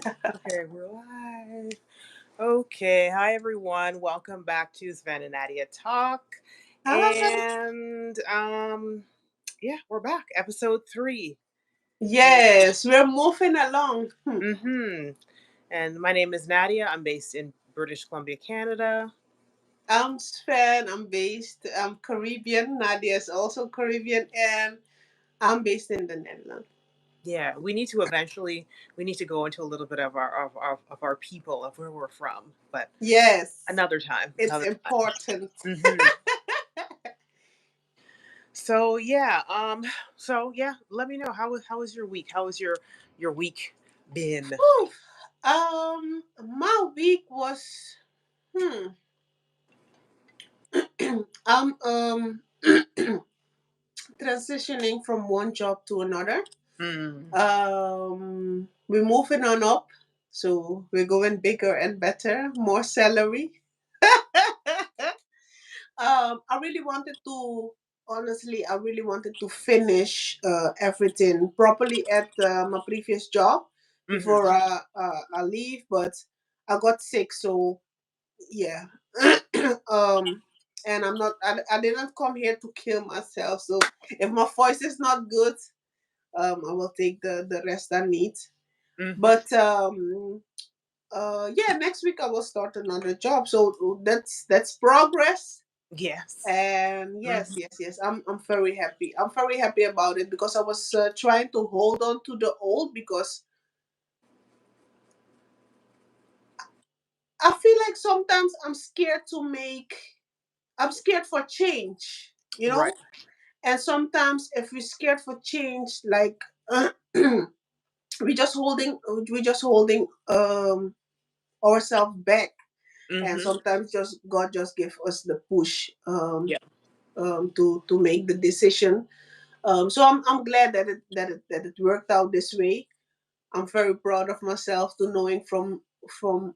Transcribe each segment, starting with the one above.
Okay, we're live. Okay, hi everyone. Welcome back to Zfen Nadia Talk. Hi. Yeah, we're back. Episode 3. And Yes, we're moving along. mm-hmm. And my name is Nadia. I'm based in British Columbia, Canada. I'm Sven. I'm Caribbean. Nadia is also Caribbean, and I'm based in the Netherlands. Yeah, we need to go into a little bit of our people, of where we're from, but Yes, another time. it's Another time. important. Mm-hmm. So yeah, let me know how was your week? How was your week been? Whew. My week was hmm. I'm transitioning from one job to another. Mm. We're moving on up, so we're going bigger and better, more salary. I really wanted to, honestly, I really wanted to finish everything properly at my previous job Mm-hmm. before I leave, but I got sick, so yeah. um, and I didn't come here to kill myself, so if my voice is not good, I will take the rest I need. Mm-hmm. But yeah, next week I will start another job, so that's progress. Yes. And yes, Mm-hmm. yes, yes, I'm very happy. I'm very happy about it because I was trying to hold on to the old because I feel like sometimes I'm scared for change, you Right. know. And sometimes if we're scared for change, like we just holding ourselves back, and Mm-hmm. sometimes just God just give us the push Yeah. to make the decision. So I'm glad that it worked out this way. I'm very proud of myself to knowing from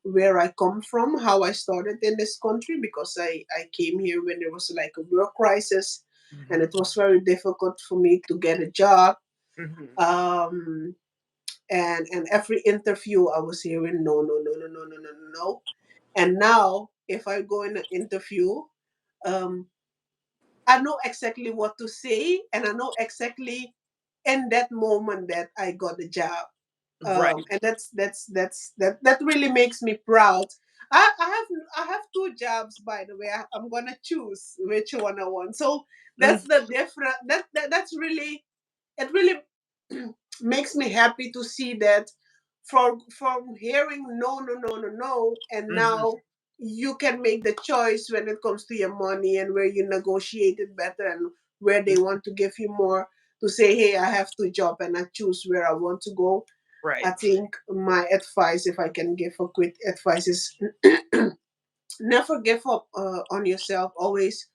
where I come from, how I started in this country, because I came here when there was like a work crisis, and it Mm-hmm. was very difficult for me to get a job. Mm-hmm. Um, and every interview I was hearing no, no, no, no, no, no, no, no, no. And now if I go in an interview, um, I know exactly what to say, and I know exactly in that moment that I got the job. Right. And that really makes me proud. I have two jobs, by the way. I'm gonna choose which one I want. So that's Mm-hmm. the different. That's really, it really makes me happy to see that from hearing no, no, no, no, no, and Mm-hmm. now you can make the choice when it comes to your money, and where you negotiate it better, and where they want to give you more, to say, hey, I have two jobs and I choose where I want to go. Right. I think my advice, if I can give a quick advice, is never give up on yourself. Always,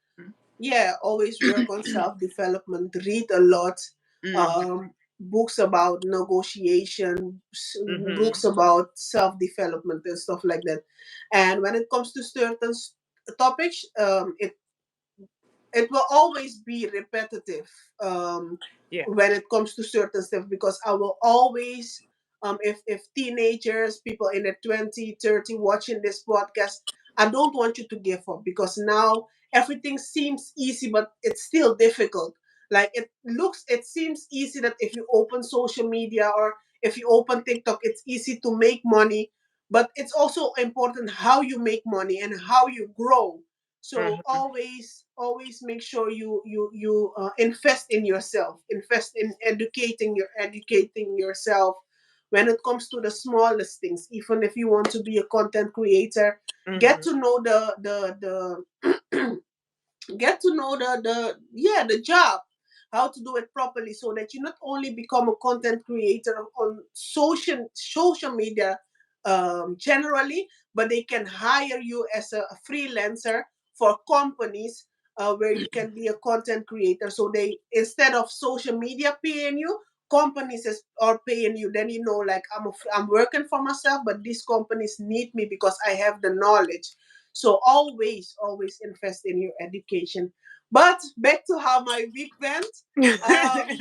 yeah, always work on self development. Read a lot, Mm-hmm. books about negotiation, Mm-hmm. books about self development and stuff like that. And when it comes to certain topics, it will always be repetitive, Yeah. when it comes to certain stuff, because I will always, if teenagers, people in their 20, 30 watching this podcast, I don't want you to give up, because now everything seems easy, but it's still difficult. Like it seems easy that if you open social media, or if you open TikTok, it's easy to make money, but it's also important how you make money and how you grow. So Mm-hmm. always make sure you invest in yourself, invest in educating yourself when it comes to the smallest things. Even if you want to be a content creator, get Mm-hmm. to know the get to know the job, how to do it properly, so that you not only become a content creator on social media, generally, but they can hire you as a freelancer for companies, where you can be a content creator. So they, instead of social media paying you, companies are paying you. Then you know, like, I'm working for myself, but these companies need me because I have the knowledge. So always invest in your education. But back to how my week went. Um,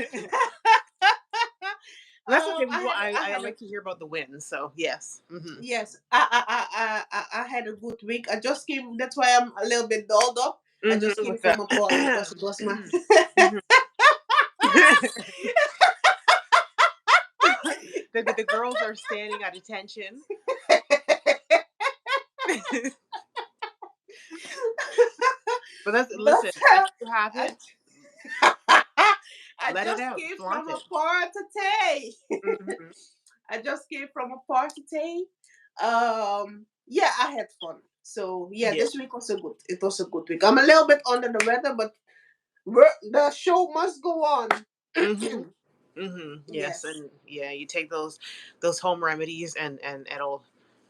That's okay. I had I a like to hear about the wins. So yes. Mm-hmm. yes. I had a good week. I just came. That's why I'm a little bit dolled up. I just Mm-hmm. came With the from a party because it was my. Mhm. The girls are standing at attention. But that's But listen. If you have I, it, I let it just out. came Flaunt from a it. party. Hmm. I just came from a party. Yeah, I had fun. So yeah, Yeah. this week was a good. It was a good week. I'm a little bit under the weather, but the show must go on. Hmm. Hmm. Yes, Yes, and yeah, you take those home remedies, and it'll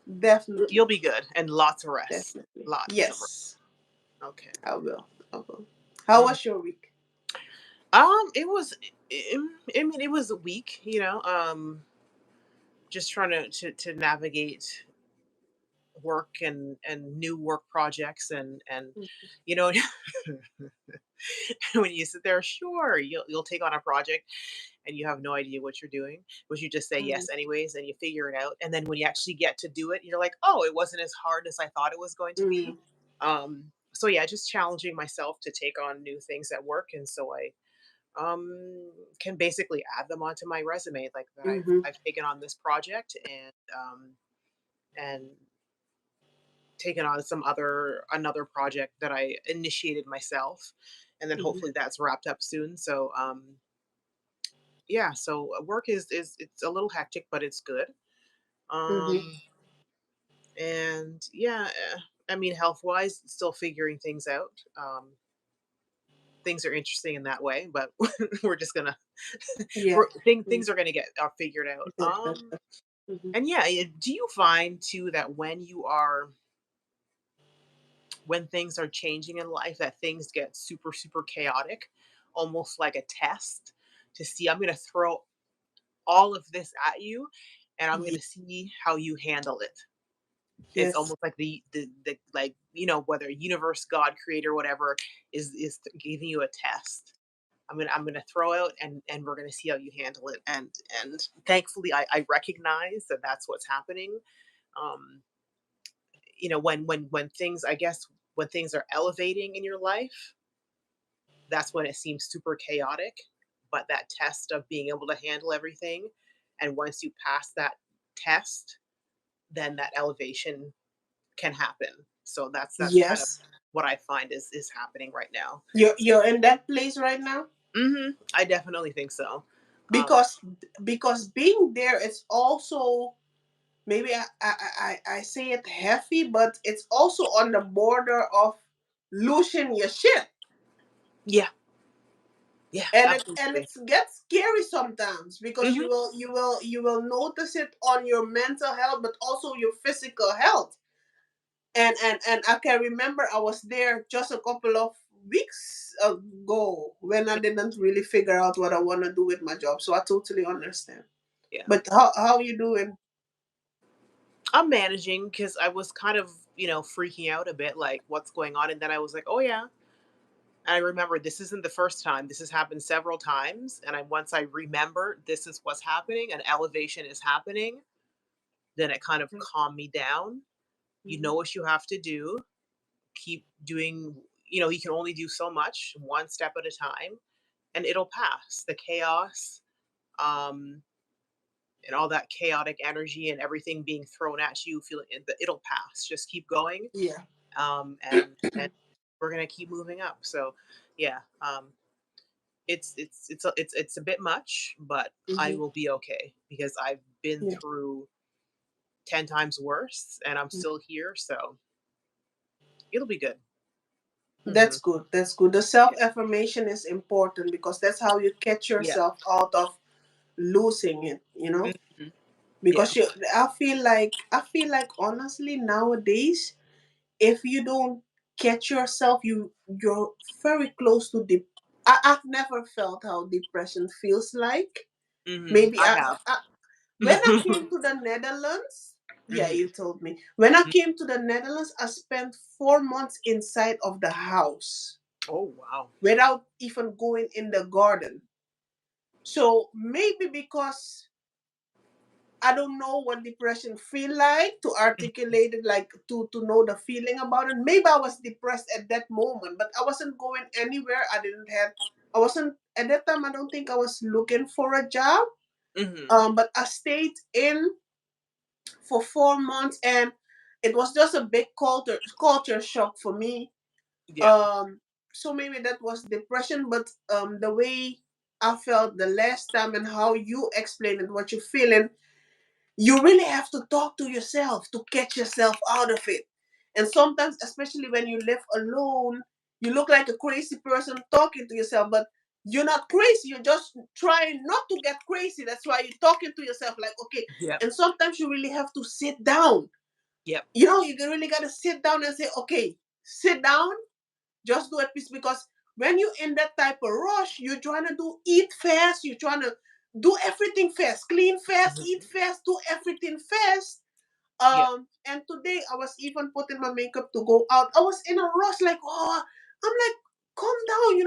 you'll definitely, be good, and lots of rest. definitely. Lots of rest. Yes, Okay. I will. I will. How Mm. was your week? It was. I mean, it was a week. Just trying to navigate work and new work projects and you know when you sit there, sure, you'll take on a project and you have no idea what you're doing, but you just say Mm-hmm. yes anyways and you figure it out. And then when you actually get to do it, you're like, oh, it wasn't as hard as I thought it was going to be. So yeah, just challenging myself to take on new things at work. And so I can basically add them onto my resume, like that Mm-hmm. I've taken on this project and taken on some other another project that I initiated myself, and then Mm-hmm. hopefully that's wrapped up soon. So yeah, so work is it's a little hectic, but it's good. Mm-hmm. Um and yeah, I mean health wise, still figuring things out. Things are interesting in that way, but we're just gonna Yeah. things are gonna get figured out. Mm-hmm. And yeah, do you find too that when things are changing in life, that things get super super chaotic, almost like a test to see, I'm going to throw all of this at you and I'm going Ye- to see how you handle it. It's Yes. almost like the like, whether universe, god, creator, whatever is giving you a test. I'm gonna throw out and we're gonna see how you handle it. And thankfully I recognize that that's what's happening. um when things, I guess, when things are elevating in your life, that's when it seems super chaotic. But that test of being able to handle everything, and once you pass that test, then that elevation can happen. So that's kind of Yes. what I find is happening right now. You're in that place right now I definitely think so. um because being there is also maybe I say it heavy, but it's also on the border of losing your shit. yeah, yeah, And absolutely. it gets scary sometimes because Hmm. you will notice it on your mental health but also your physical health. And I can remember I was there just a couple of weeks ago when I didn't really figure out what I want to do with my job. So I totally understand. Yeah, But how you doing? I'm managing because I was kind of freaking out a bit, like what's going on, and then I was like, oh yeah. And I remember this isn't the first time. This has happened several times. And once I remember this is what's happening, an elevation is happening, then it kind of calmed me down. You know Mhm. what you have to do. Keep doing, you can only do so much, one step at a time, and it'll pass. The chaos, um, and all that chaotic energy and everything being thrown at you, feeling it'll pass. Just keep going. Yeah. And we're gonna keep moving up. So yeah. It's a bit much, but I Hmm. will be okay because I've been Yeah. through 10 times worse and I'm still here, so it'll be good. That's Mhm. good. That's good. The self Yeah. affirmation is important because that's how you catch Yeah. yourself out of losing it, you know? Mhm. Yeah. Because I feel like honestly nowadays if you don't catch yourself, you're very close to I've never felt how depression feels like. Maybe I have. when I came to the Netherlands, yeah, Mhm. you told me. When I Mm. came to the Netherlands, I spent 4 months inside of the house Oh, wow. without even going in the garden. So maybe because I don't know what depression feel like to articulate it, like to know the feeling about it. Maybe I was depressed at that moment, but I wasn't going anywhere. I wasn't at that time. I don't think I was looking for a job. Mm-hmm. But I stayed in for 4 months, and it was just a big culture shock for me. Yeah. Um, so maybe that was depression, but the way I felt the last time and how you explained it, what you're feeling, you really have to talk to yourself to catch yourself out of it. And sometimes, especially when you live alone, you look like a crazy person talking to yourself, but you're not crazy. You're just trying not to get crazy. That's why you're talking to yourself, like, okay. Yep. And sometimes you really have to sit down. Yep. You really got to sit down and say, okay, sit down, just do it peace, because when you're in that type of rush, you're trying to eat fast, you're trying to do everything fast, clean fast, eat Mm-hmm. fast, do everything fast. Yep. And today I was even putting my makeup to go out. I was in a rush, like, oh, I'm like, calm down. You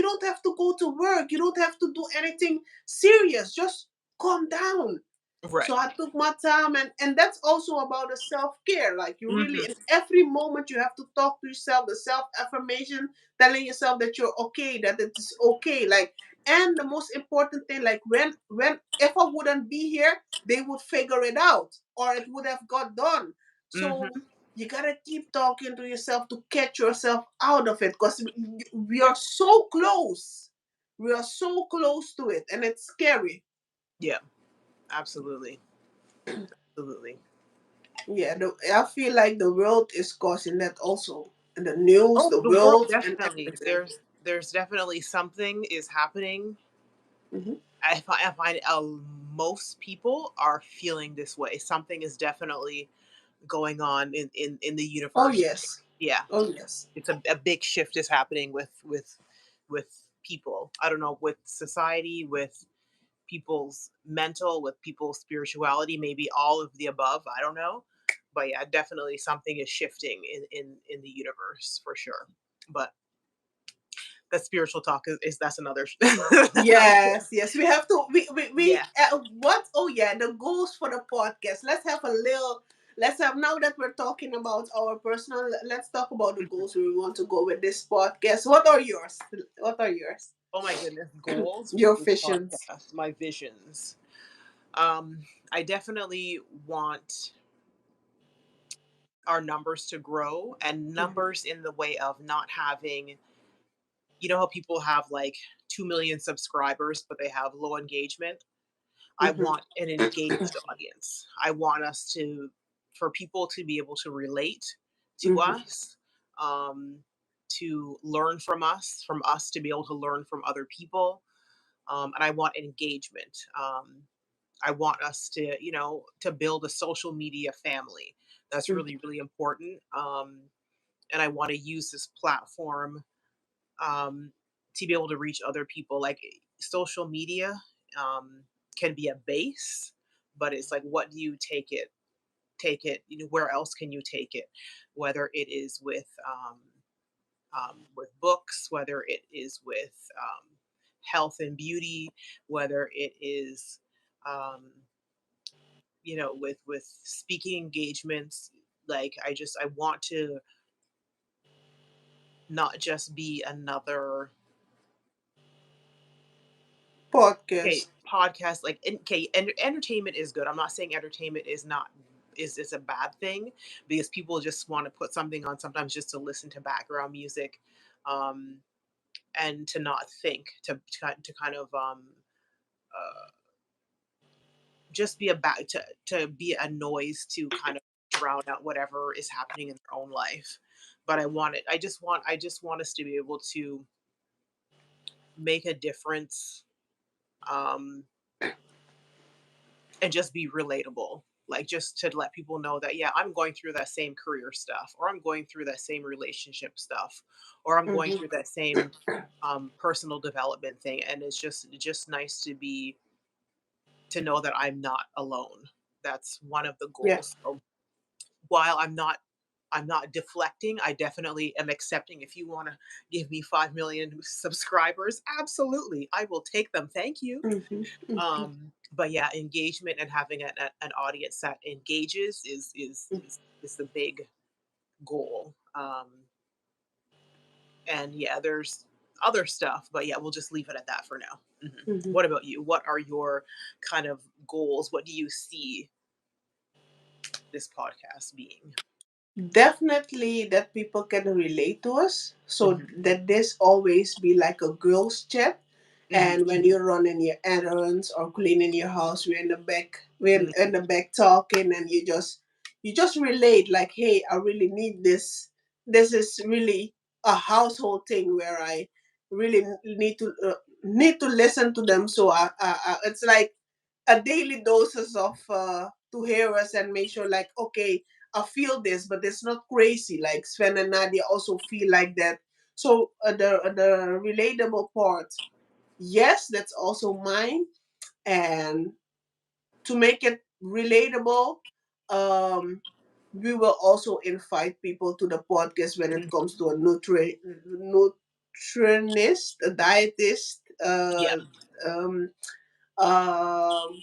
don't have to go to work. You don't have to do anything serious. Just calm down. So Right. I took my time, and that's also about the self-care. Like, you really, in Mm-hmm. every moment, you have to talk to yourself, the self-affirmation, telling yourself that you're okay, that it is okay. Like, and the most important thing, like, when if I wouldn't be here, they would figure it out, or it would have got done. So Mm-hmm. you gotta keep talking to yourself to catch yourself out of it, because we are so close. We are so close to it, and it's scary. Yeah. Absolutely. Absolutely. Yeah, I feel like the world is causing that also. And the news, Oh, the the world world, and definitely. everything. There's definitely something is happening. Hmm. I find most people are feeling this way. Something is definitely going on in the Oh, universe. yes. Yeah, Oh, yes. it's a big shift is happening with people. I don't know, with society, with people's mental, with people's spirituality, maybe all of the above. I don't know, but yeah, definitely something is shifting in the universe for sure. But that spiritual talk is that's another. Yes, yes. We have to, Yeah. what? Oh, yeah, the goals for the podcast. Let's have, now that we're talking about our personal, let's talk about the goals we want to go with this podcast. What are yours? What are yours? Oh my goodness, goals for Your this visions. podcast, my visions. Um, I definitely want our numbers to grow, and Hmm. numbers in the way of not having, you know how people have like 2 million subscribers but they have low engagement. I Hmm. want an engaged audience. I want us to for people to be able to relate to Hmm. us, um, to learn from us to be able to learn from other people. And I want engagement. I want us to, to build a social media family. That's really, really important. And I want to use this platform, um, to be able to reach other people. Like, social media, um, can be a base, but it's like, what do you take it? Where else can you take it? Whether it is with books, whether it is with, health and beauty, whether it is, um, with speaking engagements. Like, I want to not just be another, okay, Podcast. podcast. Like, okay, entertainment is good. I'm not saying entertainment is not is a bad thing, because people just want to put something on sometimes just to listen to background music, um, and to not think, to kind of, uh, just be to be a noise to kind of drown out whatever is happening in their own life. But I just want us to be able to make a difference, um, and just be relatable. Like, just to let people know that, yeah, I'm going through that same career stuff, or I'm going through that same relationship stuff, or I'm going Hmm. through that same, personal development thing. And it's just nice to know that I'm not alone. That's one of the Yeah. goals. So while I'm not I'm not deflecting. I definitely am accepting. If you want to give me 5 million subscribers, absolutely. I will take them. Thank you. Mhm. Mhm. But yeah, engagement and having an audience that engages is the big goal. And yeah, there's other stuff, but yeah, we'll just leave it at that for now. Mhm. What about you? What are your kind of goals? What do you see this podcast being? Definitely that people can relate to us, so Hmm. that this always be like a girls chat. Hmm. And when you're running your errands or cleaning your house, we're Hmm. in the back talking, and you just relate like, hey, I really need this. This is really a household thing where I really need to listen to them. So it's like a daily doses of to hear us and make sure like, okay, I feel this, but it's not crazy. Like Zfen and Nadia also feel like that. So the relatable part, yes, that's also mine. And to make it relatable, um, we will also invite people to the podcast when it comes to a nutritionist, a dietist, Yeah. um, um,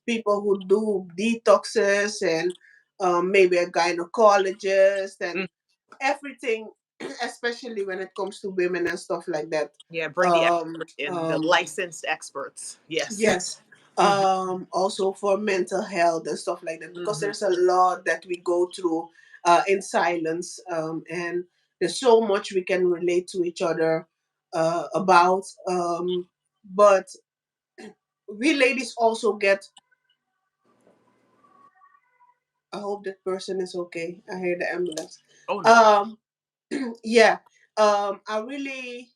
people who do detoxes, and maybe a gynecologist and Mm. everything, especially when it comes to women and stuff like that. Yeah. Bring the Um, expert in, the um, licensed experts. Yes. yes. Hmm. Also for mental health and stuff like that, because Hmm. there's a lot that we go through in silence, and there's so much we can relate to each other about. But we ladies also get. I hope that person is okay. I hear the ambulance. Oh no. Um, yeah. I really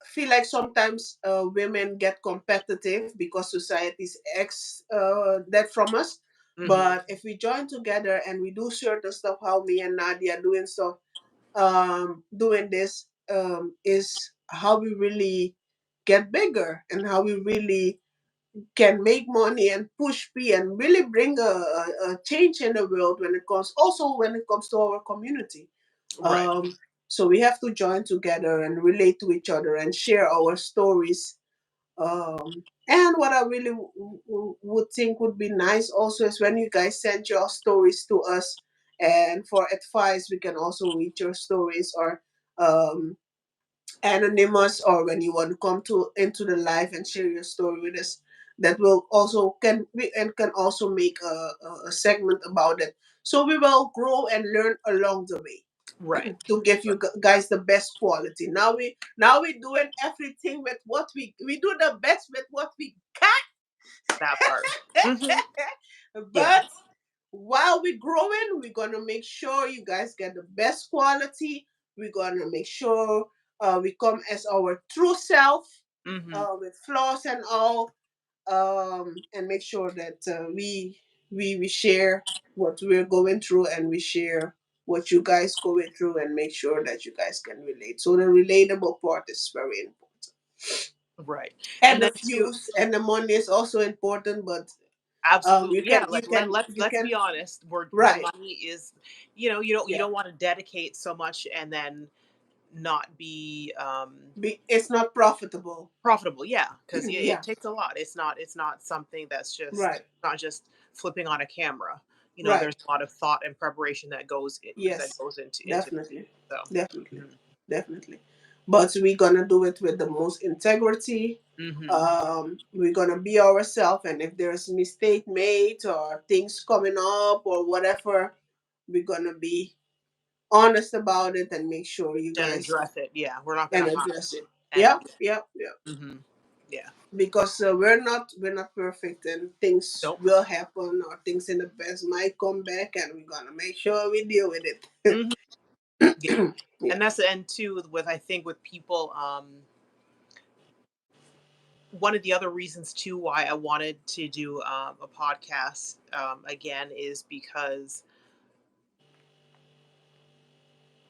feel like sometimes women get competitive because society's that from us. Hmm. But if we join together and we do certain stuff, how me and Nadia doing stuff, doing this, is how we really get bigger, and how we really can make money and push P and really bring a change in the world when it comes, also when it comes to our community. Right. um, so we have to join together and relate to each other and share our stories. And what I really would think would be nice also is when you guys send your stories to us, and for advice we can also read your stories, or um, anonymous, or when you want to come to into the live and share your story with us, that will also can we and can also make a segment about it, so we will grow and learn along the way Right. to give you guys the best quality. Now we doing everything with what we do the best with what we That part. Hmm. can. Yeah. But while we're growing, we're gonna make sure you guys get the best quality. We're gonna make sure we come as our true self, Hmm. with flaws and all, and make sure that we share what we're going through, and we share what you guys going through, and make sure that you guys can relate. So the relatable part is very important, Right. and And the then too, views and the money is also important. But absolutely. you Yeah. can Like let's you can be honest. Where the right. money is, you Yeah. don't want to dedicate so much and then not be It's not profitable. profitable. Yeah, because it Yeah. takes a lot. It's not something that's just Right. not just flipping on a camera. Right. There's a lot of thought and preparation that Yes. goes into Definitely. so. Definitely. Mhm. Definitely. But we're gonna do it with the most integrity. Mhm. We're gonna be ourselves, and if there's mistake made or things coming up or whatever, we're gonna be honest about it and make sure you And guys address it. Yeah, we're not and gonna hide address it. any. Yeah, yeah, yeah. Mhm. Yeah. Because we're not perfect, and things Nope. will happen, or things in the past might come back, and we're gonna make sure we deal with it. Mhm. Yeah. Yeah. And that's the end too with I think with people. One of the other reasons too why I wanted to do a podcast again is because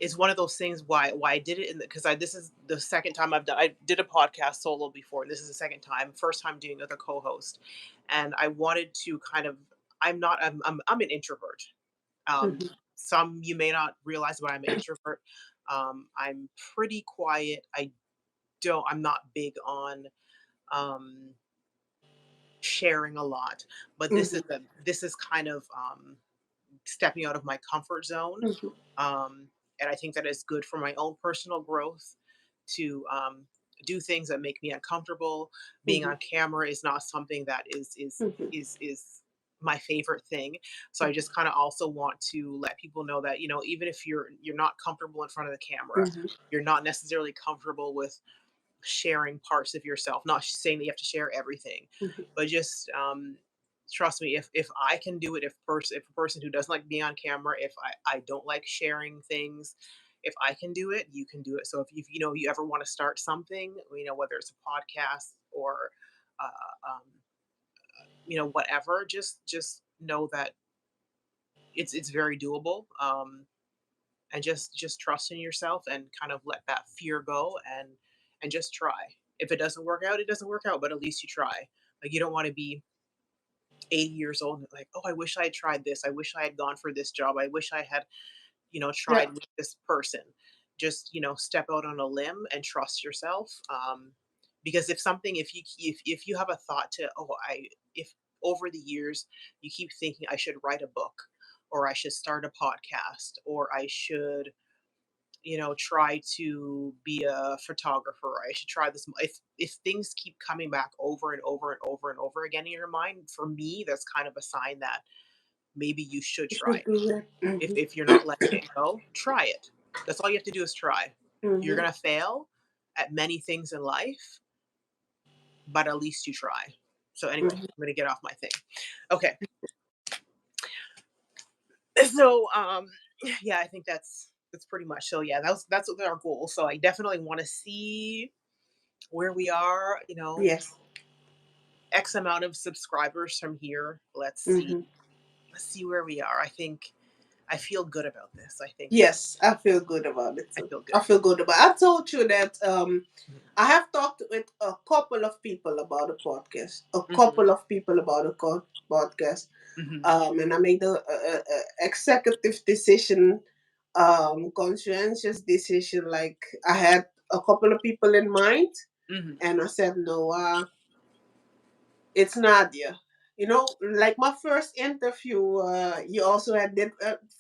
it's one of those things why I did it in because I this is the second time I did a podcast solo before. And this is the second time, first time doing it with a co-host, and I wanted to kind of I'm not I'm an introvert. Um, Mhm. some you may not realize, but I'm an introvert. I'm pretty quiet. I'm not big on um, sharing a lot, but Mhm. this is kind of stepping out of my comfort zone. Mhm. Um, and I think that is good for my own personal growth to do things that make me uncomfortable. Being Mhm. on camera is not something that Mhm. is my favorite thing. So I Mhm. just kind of also want to let people know that, even if you're not comfortable in front of the camera, Mhm. you're not necessarily comfortable with sharing parts of yourself. Not saying that you have to share everything, Mhm. but just trust me. If I can do it, if a person who doesn't like being on camera, if I don't like sharing things, if I can do it, you can do it. So if you ever want to start something, whether it's a podcast or whatever, just know that it's very doable. And just trust in yourself and kind of let that fear go and just try. If it doesn't work out, it doesn't work out, but at least you try. Like, you don't want to be 80 years old and like, oh, I wish I had tried this, I wish I had gone for this job, I wish I had Yeah. tried with this person. Just step out on a limb and trust yourself. Because if you have a thought to, oh, I if over the years you keep thinking I should write a book, or I should start a podcast, or I should try to be a photographer. I should try this. If things keep coming back over and over and over and over again in your mind, for me, that's kind of a sign that maybe you should You try should it. do that. If you're not letting it go, try it. That's all you have to do is try. You're Mhm. gonna fail at many things in life, but at least you try. So anyway, Mhm. I'm gonna get off my thing. Okay. So yeah, I think that's pretty much. So yeah, that's what our goal. So I definitely want to see where we are, Yes. X amount of subscribers from here. Let's see. Mhm. Let's see where we are. I think I feel good about this. I think Yes, I feel good about it I too. feel good. I feel good about. I told you that Mhm. I have talked with a couple of people about the podcast. A Mhm. couple of people about the podcast. Mhm. And I made a executive decision, conscientious decision. Like I had a couple of people in mind, Mhm. and I said no. It's Nadia. Like my first interview, you also had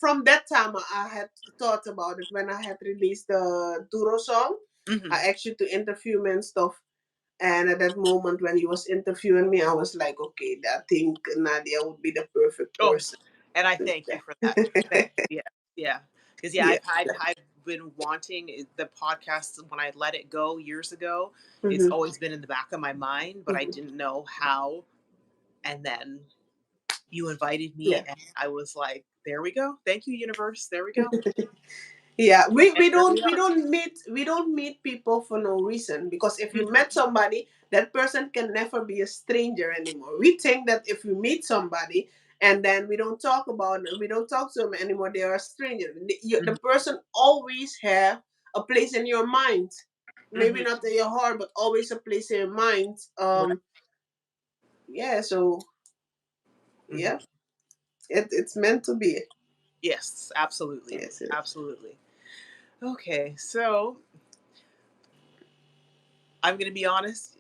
from that time I had thought about it when I had released the Duro song. Mhm. I asked you to interview me and stuff. And at that moment when he was interviewing me, I was like, okay, I think Nadia would be the perfect Oh, person. and I thank you for that. Thank you. Yeah. Yeah. Because yeah, Yeah. I've been wanting the podcast when I let it go years ago. It's Hmm. always been in the back of my mind, but I Hmm. didn't know how. And then you invited me, Yeah. and I was like, there we go. Thank you, universe. There we go. Yeah, we, And we here we don't we are. don't meet we don't meet people for no reason, because if you Mhm. met somebody, that person can never be a stranger anymore. We think that if we meet somebody and then we don't talk to them anymore, they are a stranger. The Mhm. person always have a place in your mind, maybe Mhm. not in your heart, but always a place in your mind. Right. Yeah, so Mhm. yeah, it's meant to be. Yes, absolutely. Yes, it is. Absolutely. Okay, so I'm gonna be honest.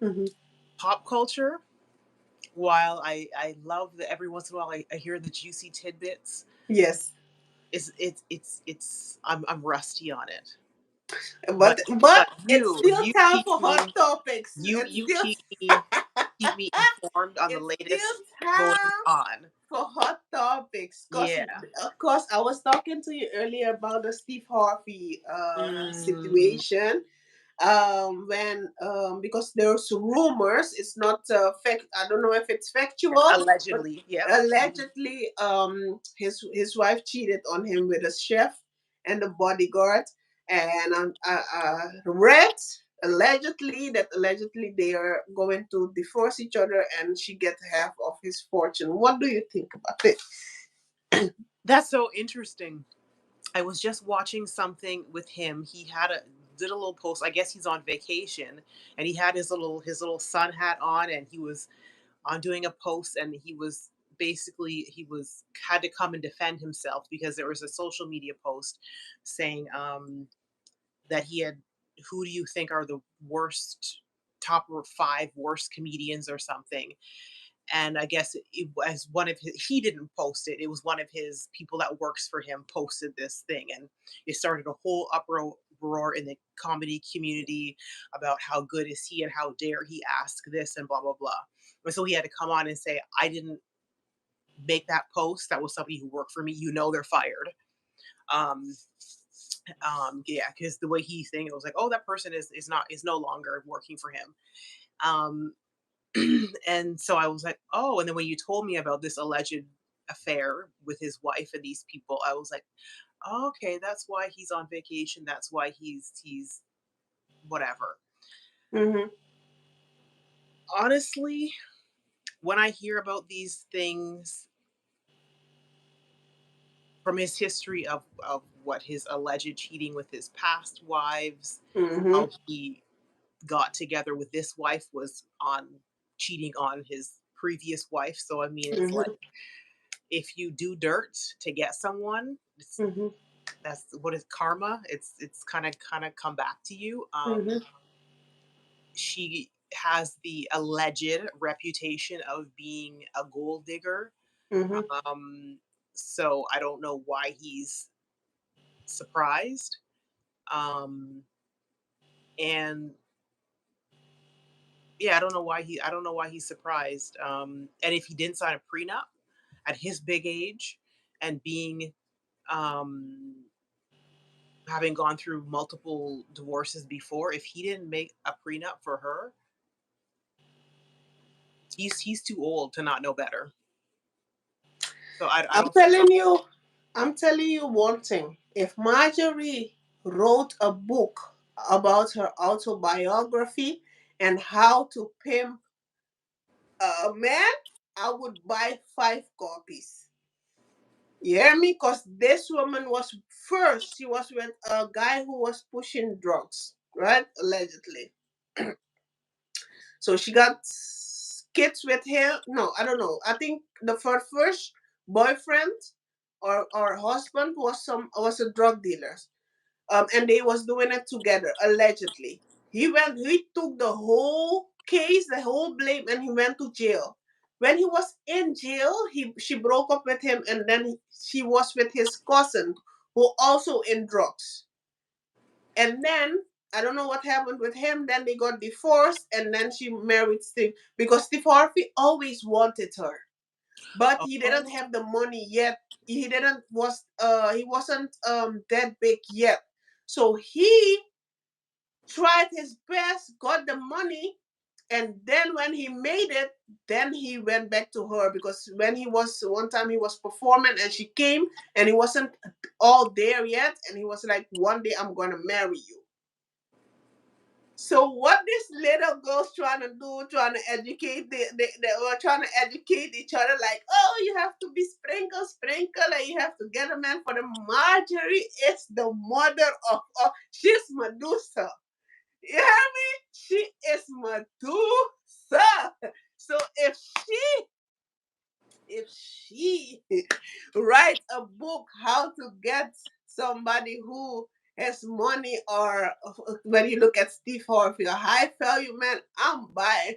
Hmm. Pop culture, while I love that every once in a while I hear the juicy tidbits, Yes, is it's I'm rusty on it. But but it's still you time keep for hot me topics. you It's you still keep me informed on the it's still latest goings time on. for hot topics. Cause Yeah. of course I was talking to you earlier about the Steve Harvey Mm, situation. When because there's rumors, it's not fact. I don't know if it's factual, but allegedly, yep. Mhm. allegedly his wife cheated on him with a chef and a bodyguard. And I read allegedly they are going to divorce each other, and she get half of his fortune. What do you think about it? That's so interesting. I was just watching something with him. He did a little post. I guess he's on vacation, and he had his little sun hat on, and he was on doing a post, and he was basically he was had to come and defend himself because there was a social media post saying that he had, who do you think are the worst, top or five worst comedians or something. And I guess it was one of his, he didn't post it. It was one of his people that works for him posted this thing, and it started a whole uproar in the comedy community about how good is he and how dare he ask this and blah blah blah. And so he had to come on and say, I didn't make that post. That was somebody who worked for me. You know they're fired. Um, yeah, because the way he saying it was like, oh, that person is no longer working for him. Um, and so I was like, oh, and then when you told me about this alleged affair with his wife and these people, I was like, oh, okay, that's why he's on vacation. That's why he's whatever. Mhm. Honestly, when I hear about these things from his history of what his alleged cheating with his past wives, Mhm. how he got together with this wife was on cheating on his previous wife. So I mean, it's like Mhm. if you do dirt to get someone, Mhm. that's what is karma. It's kind of come back to you. Mhm. She has the alleged reputation of being a gold digger. Mhm. Um, so I don't know why he's surprised. Um, and yeah, I don't know why he's surprised. And if he didn't sign a prenup at his big age and being um having gone through multiple divorces before, if he didn't make a prenup for her, he's too old to not know better. So I I'm don't see how. telling you, I'm telling you one thing. If Marjorie wrote a book about her autobiography and how to pimp a man, I would buy 5 copies. You hear me? Because this woman was first, she was with a guy who was pushing drugs, right? Allegedly. So she got kids with him. No, I don't know. I think the first boyfriend or husband was a drug dealer. And they was doing it together allegedly. He took the whole case, the whole blame, and he went to jail. When he was in jail, she broke up with him, and then she was with his cousin, who also in drugs. And then I don't know what happened with him. Then they got divorced, and then she married Steve because Steve Harvey always wanted her, but he didn't Oh, have the money yet. He wasn't that big yet. So he tried his best, got the money, and then when he made it, then he went back to her because when he was one time he was performing and she came and he wasn't all there yet, and he was like, one day I'm gonna marry you. So what this little girl's trying to do, trying to educate they were trying to educate each other, like, oh, you have to be sprinkle, sprinkle, and you have to get a man for the Marjorie is the mother of she's Medusa. You hear me? She is Medusa. So if she write a book how to get somebody who has money, or when you look at Steve Harvey, a high value man, I'm buying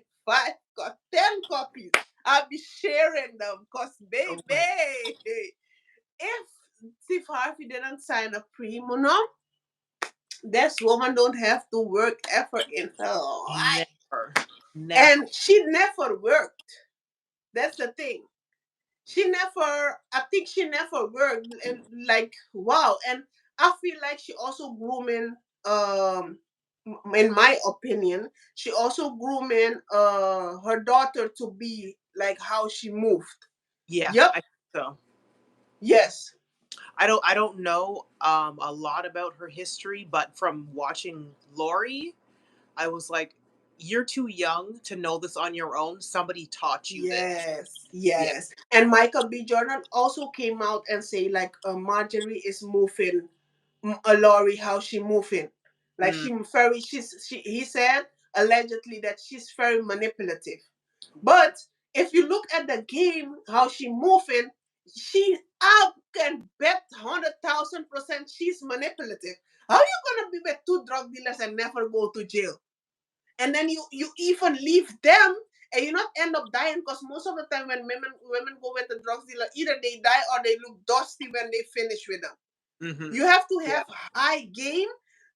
10 copies. I'll be sharing them because oh my, baby, if Steve Harvey didn't sign a prenup, this woman don't have to work effort in her life. never, never. And she never worked. That's the thing. I think she never worked. And like, wow. And I feel like she also grooming, in my opinion, she also grooming her daughter to be like how she moved. Yeah, Yep. I think so. Yes. I don't know a lot about her history, but from watching Lori, I was like, you're too young to know this on your own. Somebody taught you this. Yes, Yeah. yes. And Michael B. Jordan also came out and say like, Marjorie is moving, Laurie, how she moving. Like Mm, he said allegedly that she's very manipulative. But If you look at the game, how she moving, she I can bet 100,000% she's manipulative. How you gonna be with two drug dealers and never go to jail? And then you even leave them and you not end up dying, because most of the time when women go with the drug dealer, either they die or they look dusty when they finish with them. Hmm. You have to Yeah. have high game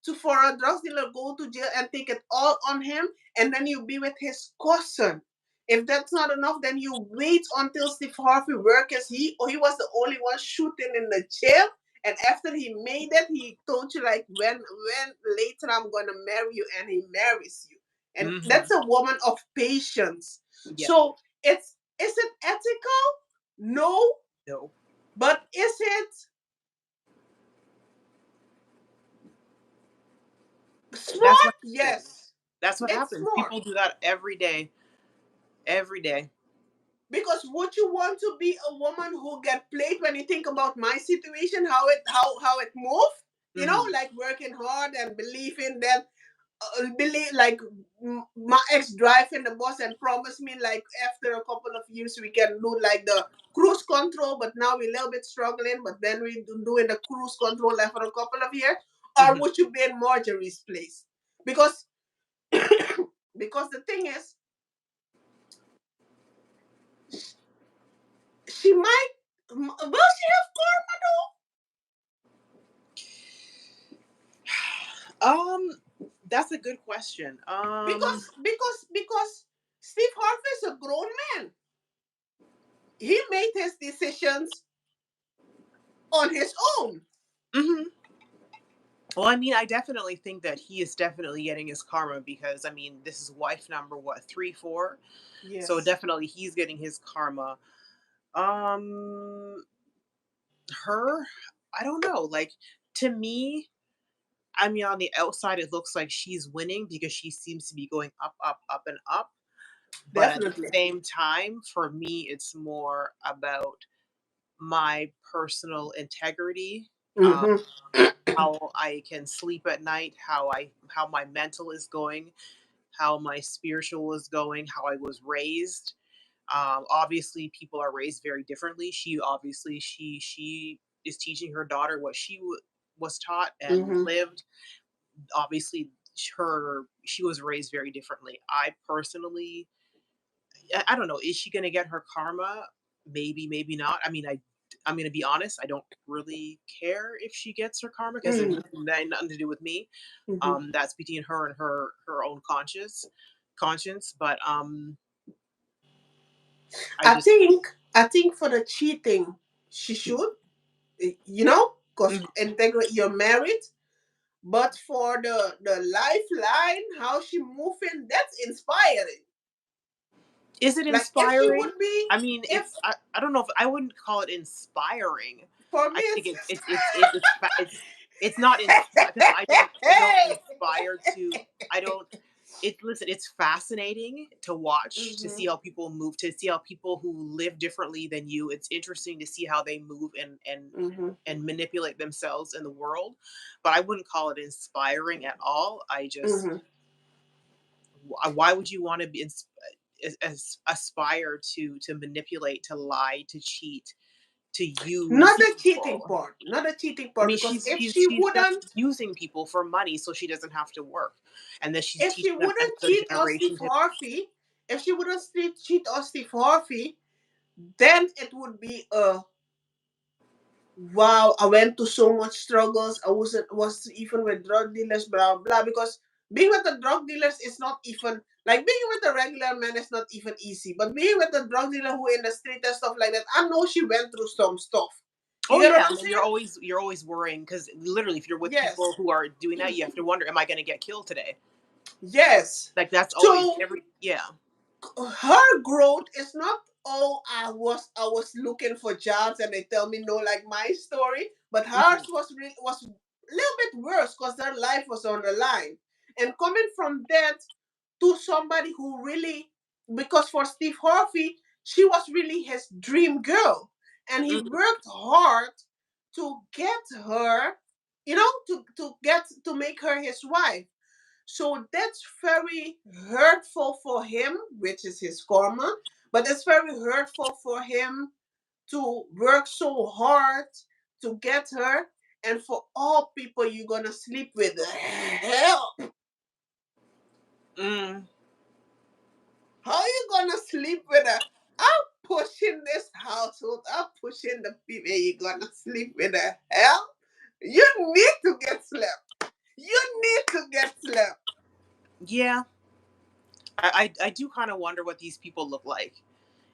to for a drug dealer go to jail and take it all on him, and then you be with his cousin. If that's not enough, then you wait until Steve Harvey work as he was the only one shooting in the jail. And after he made it, he told you like when later I'm gonna marry you, and he marries you. And Hmm. that's a woman of patience. Yeah. So is it ethical? No, No. but is it That's smart? what happens. Yes, That's what it's happens. smart. People do that every day. Every day. Because would you want to be a woman who get played? When you think about my situation, how it moved, Hmm. like working hard and believing that, believe like, my ex driving the bus and promised me like after a couple of years we can do like the cruise control, but now we're a little bit struggling, but then we doing the cruise control like for a couple of years. Or Hmm. would you be in Marjorie's place? Because because the thing is, she might, will she have karma though? Um, that's a good question. Because Steve Harvey is a grown man. He made his decisions on his own. Mhm. Well, I mean, I definitely think that he is definitely getting his karma because I mean, this is wife number what, 3, 4? So Yes, definitely he's getting his karma. Um, her, I don't know. Like to me, I mean, on the outside, it looks like she's winning because she seems to be going up, up, up, and up. But at the definitely. same time, for me, it's more about my personal integrity, uh, Mm-hmm. how I can sleep at night, how my mental is going, how my spiritual is going, how I was raised. Obviously, people are raised very differently. She obviously she is teaching her daughter what was taught and Mm-hmm. lived. Obviously, her she was raised very differently. I personally, I don't know. Is she gonna get her karma? Maybe, maybe not. I mean, I'm gonna be honest. I don't really care if she gets her karma because it Mm-hmm. has nothing to do with me. Mm-hmm. That's between her and her own conscience. But I I just think I think for the cheating, she should, because Mhm. integrate. You're married, but for the lifeline, how she moving, that's inspiring. Is it Like if she would inspiring? be, I mean, if I don't know if I wouldn't call it inspiring. for me I think it's it's not inspired because I don't inspire to I don't it listen, it's fascinating to watch, to Mm-hmm. see how people move, to see how people who live differently than you, it's interesting to see how they move Mm-hmm. and manipulate themselves in the world. But I wouldn't call it inspiring at all. I just Mm-hmm. why would you want to be aspire to manipulate, to lie, to cheat, to Not use the cheating people? part. Not the cheating I part. mean, Because she's just using people for money so she doesn't have to work, and then she's if she teaching wouldn't another cheat on generation Steve to. Harvey, if she wouldn't cheat on Steve Harvey, then it would be a wow. I went to so much struggles. I was even with drug dealers, blah blah. Because being with the drug dealers is not even like being with a regular man is not even easy. But being with a drug dealer who in the street and stuff like that, I know she went through some stuff. You Oh get what yeah, I'm and then saying? you're always worrying because literally, if you're with people Yes. who are doing that, you have to wonder, am I going to get killed today? Yes. Like that's always So every yeah. her growth is not, oh, I was looking for jobs and they tell me no, like my story, but hers Hmm. was a little bit worse because their life was on the line. And coming from that to somebody who really, because for Steve Harvey, she was really his dream girl, and he Hmm. worked hard to get her, to make her his wife. So that's very hurtful for him, which is his karma. But it's very hurtful for him to work so hard to get her, and for all people you're gonna sleep with. Hell, Mm. how you gonna sleep with her? I'm pushing this household. I'm pushing the people. You're gonna sleep with her. Hell, you need to get slept. You need to get slept. Yeah, I do kind of wonder what these people look like.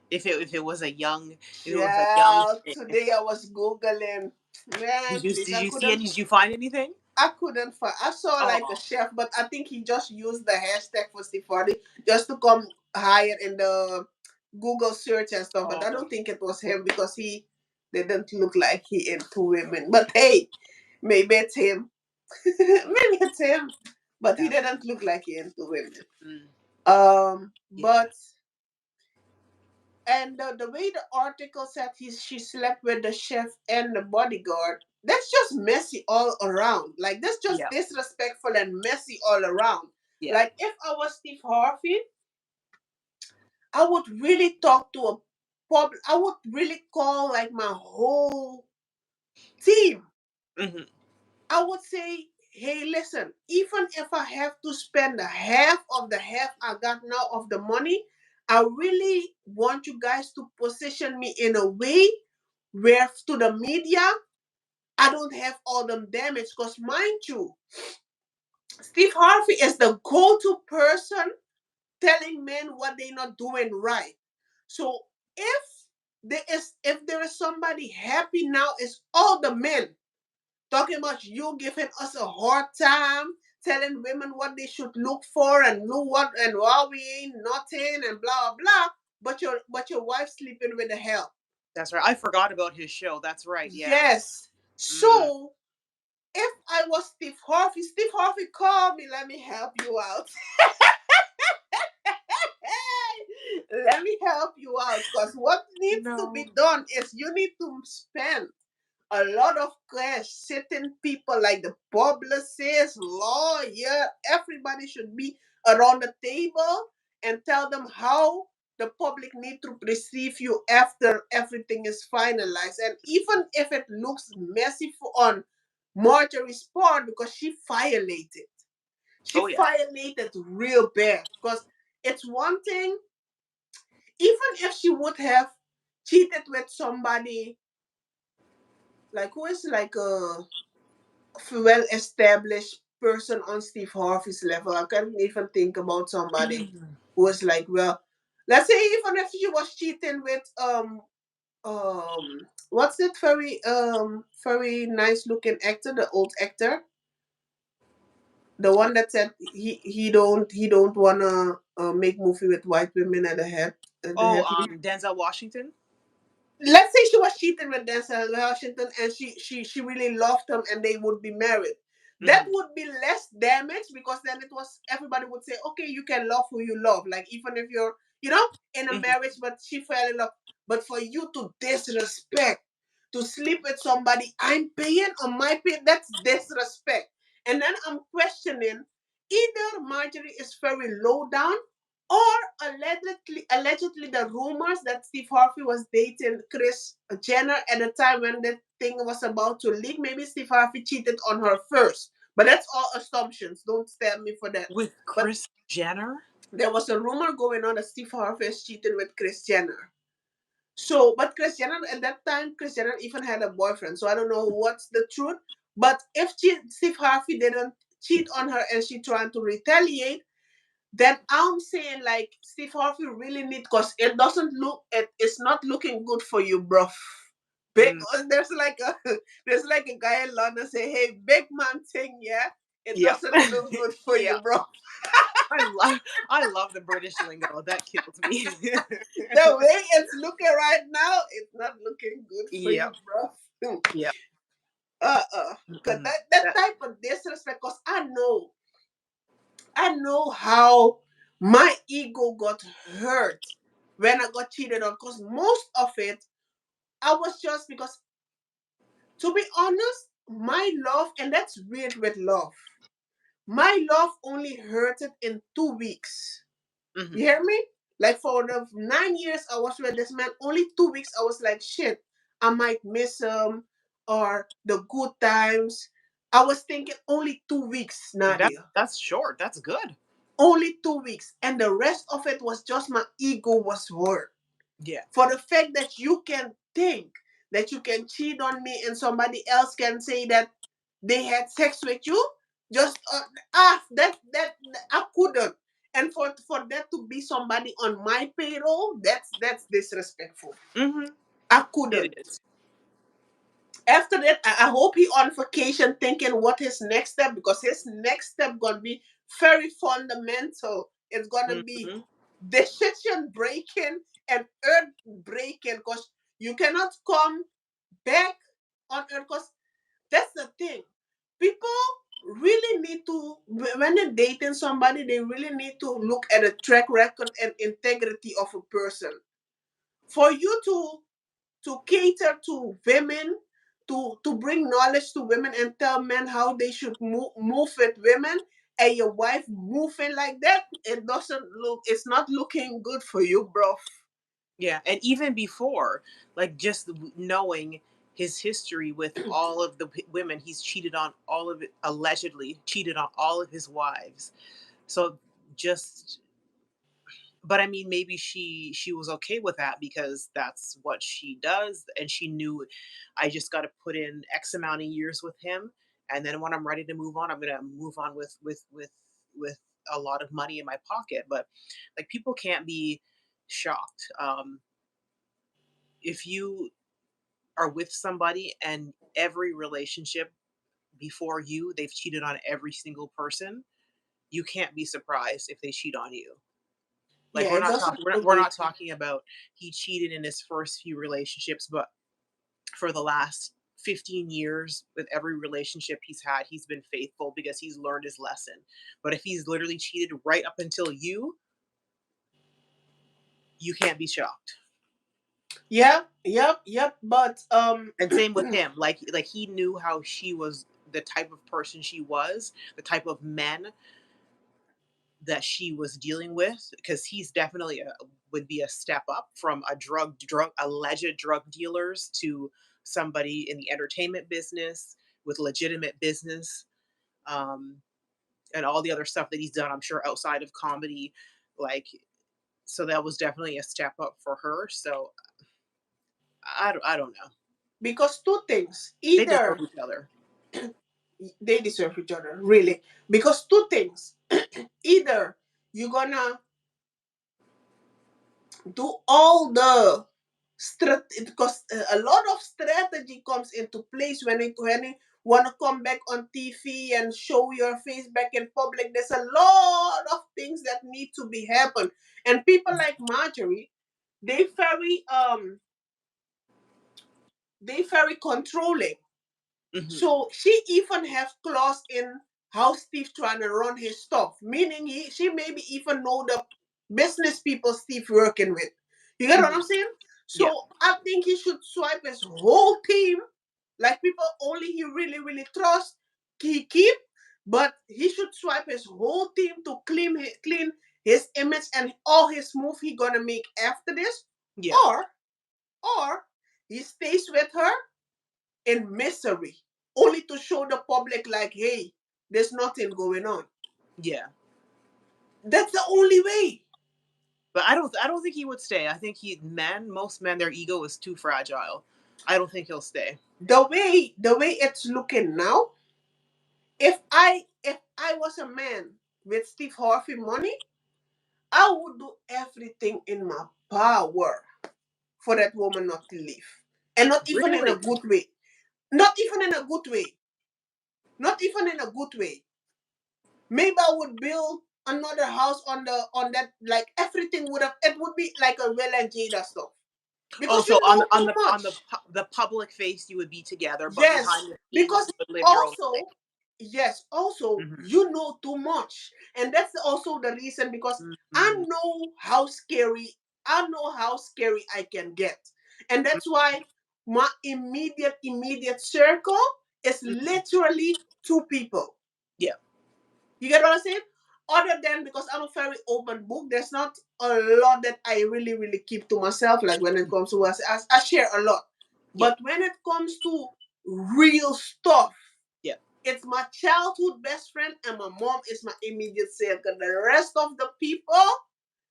If it was a young, if it was a young Child, chick. today I was googling. Man, please, Did you see any? Did you find anything? I couldn't find. I saw like a Oh, chef, but I think he just used the hashtag for Stefani just to come higher in the Google search and stuff. But I oh, don't think it was him because he didn't look like he into women. But hey, maybe it's him. Maybe it's him. But he yeah, didn't look like he into women. mm, yeah, But and the way the article said she slept with the chef and the bodyguard, that's just messy all around. Like that's just yeah, disrespectful and messy all around. yeah. Like if I was Steve Harvey, I would really talk to a I would really call like my whole team. Hmm. I would say, hey, listen, even if I have to spend the half of the half I got now of the money, I really want you guys to position me in a way where to the media, I don't have all them damage. Because mind you, Steve Harvey is the go-to person telling men what they're not doing right. So if there is somebody happy now, it's all the men talking about you giving us a hard time, telling women what they should look for and look what and why we ain't nothing and blah blah. But your wife sleeping with the hell. That's right. I forgot about his show. That's right. Yeah. Yes. Mm. So if I was Steve Harvey called me, let me help you out. Let me help you out. Because what needs to No. be done is you need to spend a lot of cash sitting people like the publicist, lawyer, everybody should be around the table and tell them how the public need to perceive you after everything is finalized. And even if it looks messy on Marjorie's part because she violated. She Oh yeah. violated real bad. Because it's one thing, even if she would have cheated with somebody like who is like a well established person on Steve Harvey's level. I can't even think about somebody who was like, well, let's say even if she was cheating with what's it very nice looking actor, the old actor, the one that said he don't wanna make movie with white women at the head Oh, Denzel Washington. let's say she was cheating with Denzel Washington and she really loved him and they would be married. That Hmm. would be less damage because then it was everybody would say, okay, you can love who you love. Like even if you're, in a Hmm. marriage, but she fell in love. But for you to disrespect, to sleep with somebody I'm paying on my pay, that's disrespect. And then I'm questioning either Marjorie is very low down or allegedly the rumors that Steve Harvey was dating Chris Jenner at the time when the thing was about to leak. Maybe Steve Harvey cheated on her first. But that's all assumptions. Don't stab me for that. With But Chris Jenner. there was a rumor going on that Steve Harvey is cheating with Chris Jenner. So, but Chris Jenner at that time, Chris Jenner even had a boyfriend. So I don't know what's the truth. But if Steve Harvey didn't cheat on her and she trying to retaliate, then I'm saying like Steve Harvey really need because it's not looking good for you, bro. Big Mm. there's like a guy in London say, hey, big man thing, yeah. It Yep. doesn't look good for Yeah. you, bro. I love the British lingo. That kills me. The way it's looking right now, it's not looking good for Yep. you, bro. Yep. Cause Mm. that That. type of disrespect, cause I know how my ego got hurt when I got cheated on. Because most of it, I was just because, to be honest, my love, and that's weird with love, my love only hurted in 2 weeks. Hmm. You hear me? Like for the 9 years I was with this man, only 2 weeks I was like, shit, I might miss him or the good times. I was thinking only 2 weeks, Nadia. That's short. That's good. Only 2 weeks. And the rest of it was just my ego was hurt. Yeah. For the fact that you can think that you can cheat on me and somebody else can say that they had sex with you, just that I couldn't. And for that to be somebody on my payroll, that's disrespectful. Mm-hmm. I It couldn't. is. After that, I hope he on vacation thinking what his next step, because his next step gonna be very fundamental. It's gonna be Mm-hmm. decision breaking and earth breaking, because you cannot come back on earth. Because that's the thing. People really need to, when they're dating somebody, they really need to look at the track record and integrity of a person. For you to cater to women, to bring knowledge to women and tell men how they should move with women, and your wife moving like that, it doesn't look, it's not looking good for you, bro. Yeah, and even before, like just knowing his history with all of the women he's cheated on, all of it allegedly cheated on all of his wives. So just, but I mean, maybe she was okay with that because that's what she does, and she knew I just got to put in X amount of years with him, and then when I'm ready to move on, I'm gonna move on with a lot of money in my pocket. But like people can't be shocked. If you are with somebody and every relationship before you, they've cheated on every single person, you can't be surprised if they cheat on you. Like Yeah, it doesn't look we're good. not talking about he cheated in his first few relationships, but for the last 15 years with every relationship he's had, he's been faithful because he's learned his lesson. But if he's literally cheated right up until you can't be shocked. Yeah, yep. But And same with him. Like he knew how she was, the type of person she was, the type of men that she was dealing with, because he's definitely would be a step up from a drug alleged drug dealers to somebody in the entertainment business with legitimate business, um, and all the other stuff that he's done. I'm sure outside of comedy, like, so that was definitely a step up for her. So I don't know. because two things, They deserve either each other. they deserve each other, really. Because two things, either you're gonna do all the because a lot of strategy comes into place when you want to come back on TV and show your face back in public. There's a lot of things that need to be happen, and people like Marjorie, they very they very controlling. Hmm. So she even have clause in how Steve trying to run his stuff, meaning she maybe even know the business people Steve working with. You get what I'm Hmm. saying? Yeah. So I think he should swipe his whole team, like people only he really really trust, he keep, but he should swipe his whole team to clean his image and all his move he gonna make after this, Yeah. or or he stays with her in misery, only to show the public like, hey, there's nothing going on. Yeah. That's the only way. But I don't think he would stay. I think most men, their ego is too fragile. I don't think he'll stay. The way it's looking now, if I was a man with Steve Harvey money, I would do everything in my power for that woman not to leave. And not even in a Really? good way. Not even in a good way. Not even in a good way. Maybe I would build another house on that, like everything would have, it would be like a Will and Jada stuff. Oh, Because so you know too on much. the public face you would be together, but Yes, behind the scenes because you would live your own life. also, yes, also Hmm. you know too much. And that's also the reason, because I Hmm. know how scary, I know how scary I can get. And that's why my immediate circle is Hmm. literally two people. Yeah. You get what I'm saying? other than, because I'm a very open book, there's not a lot that I really, really keep to myself. Like when it comes to us, I share a lot. Yeah. But when it comes to real stuff, Yeah. it's my childhood best friend and my mom is my immediate circle. The rest of the people.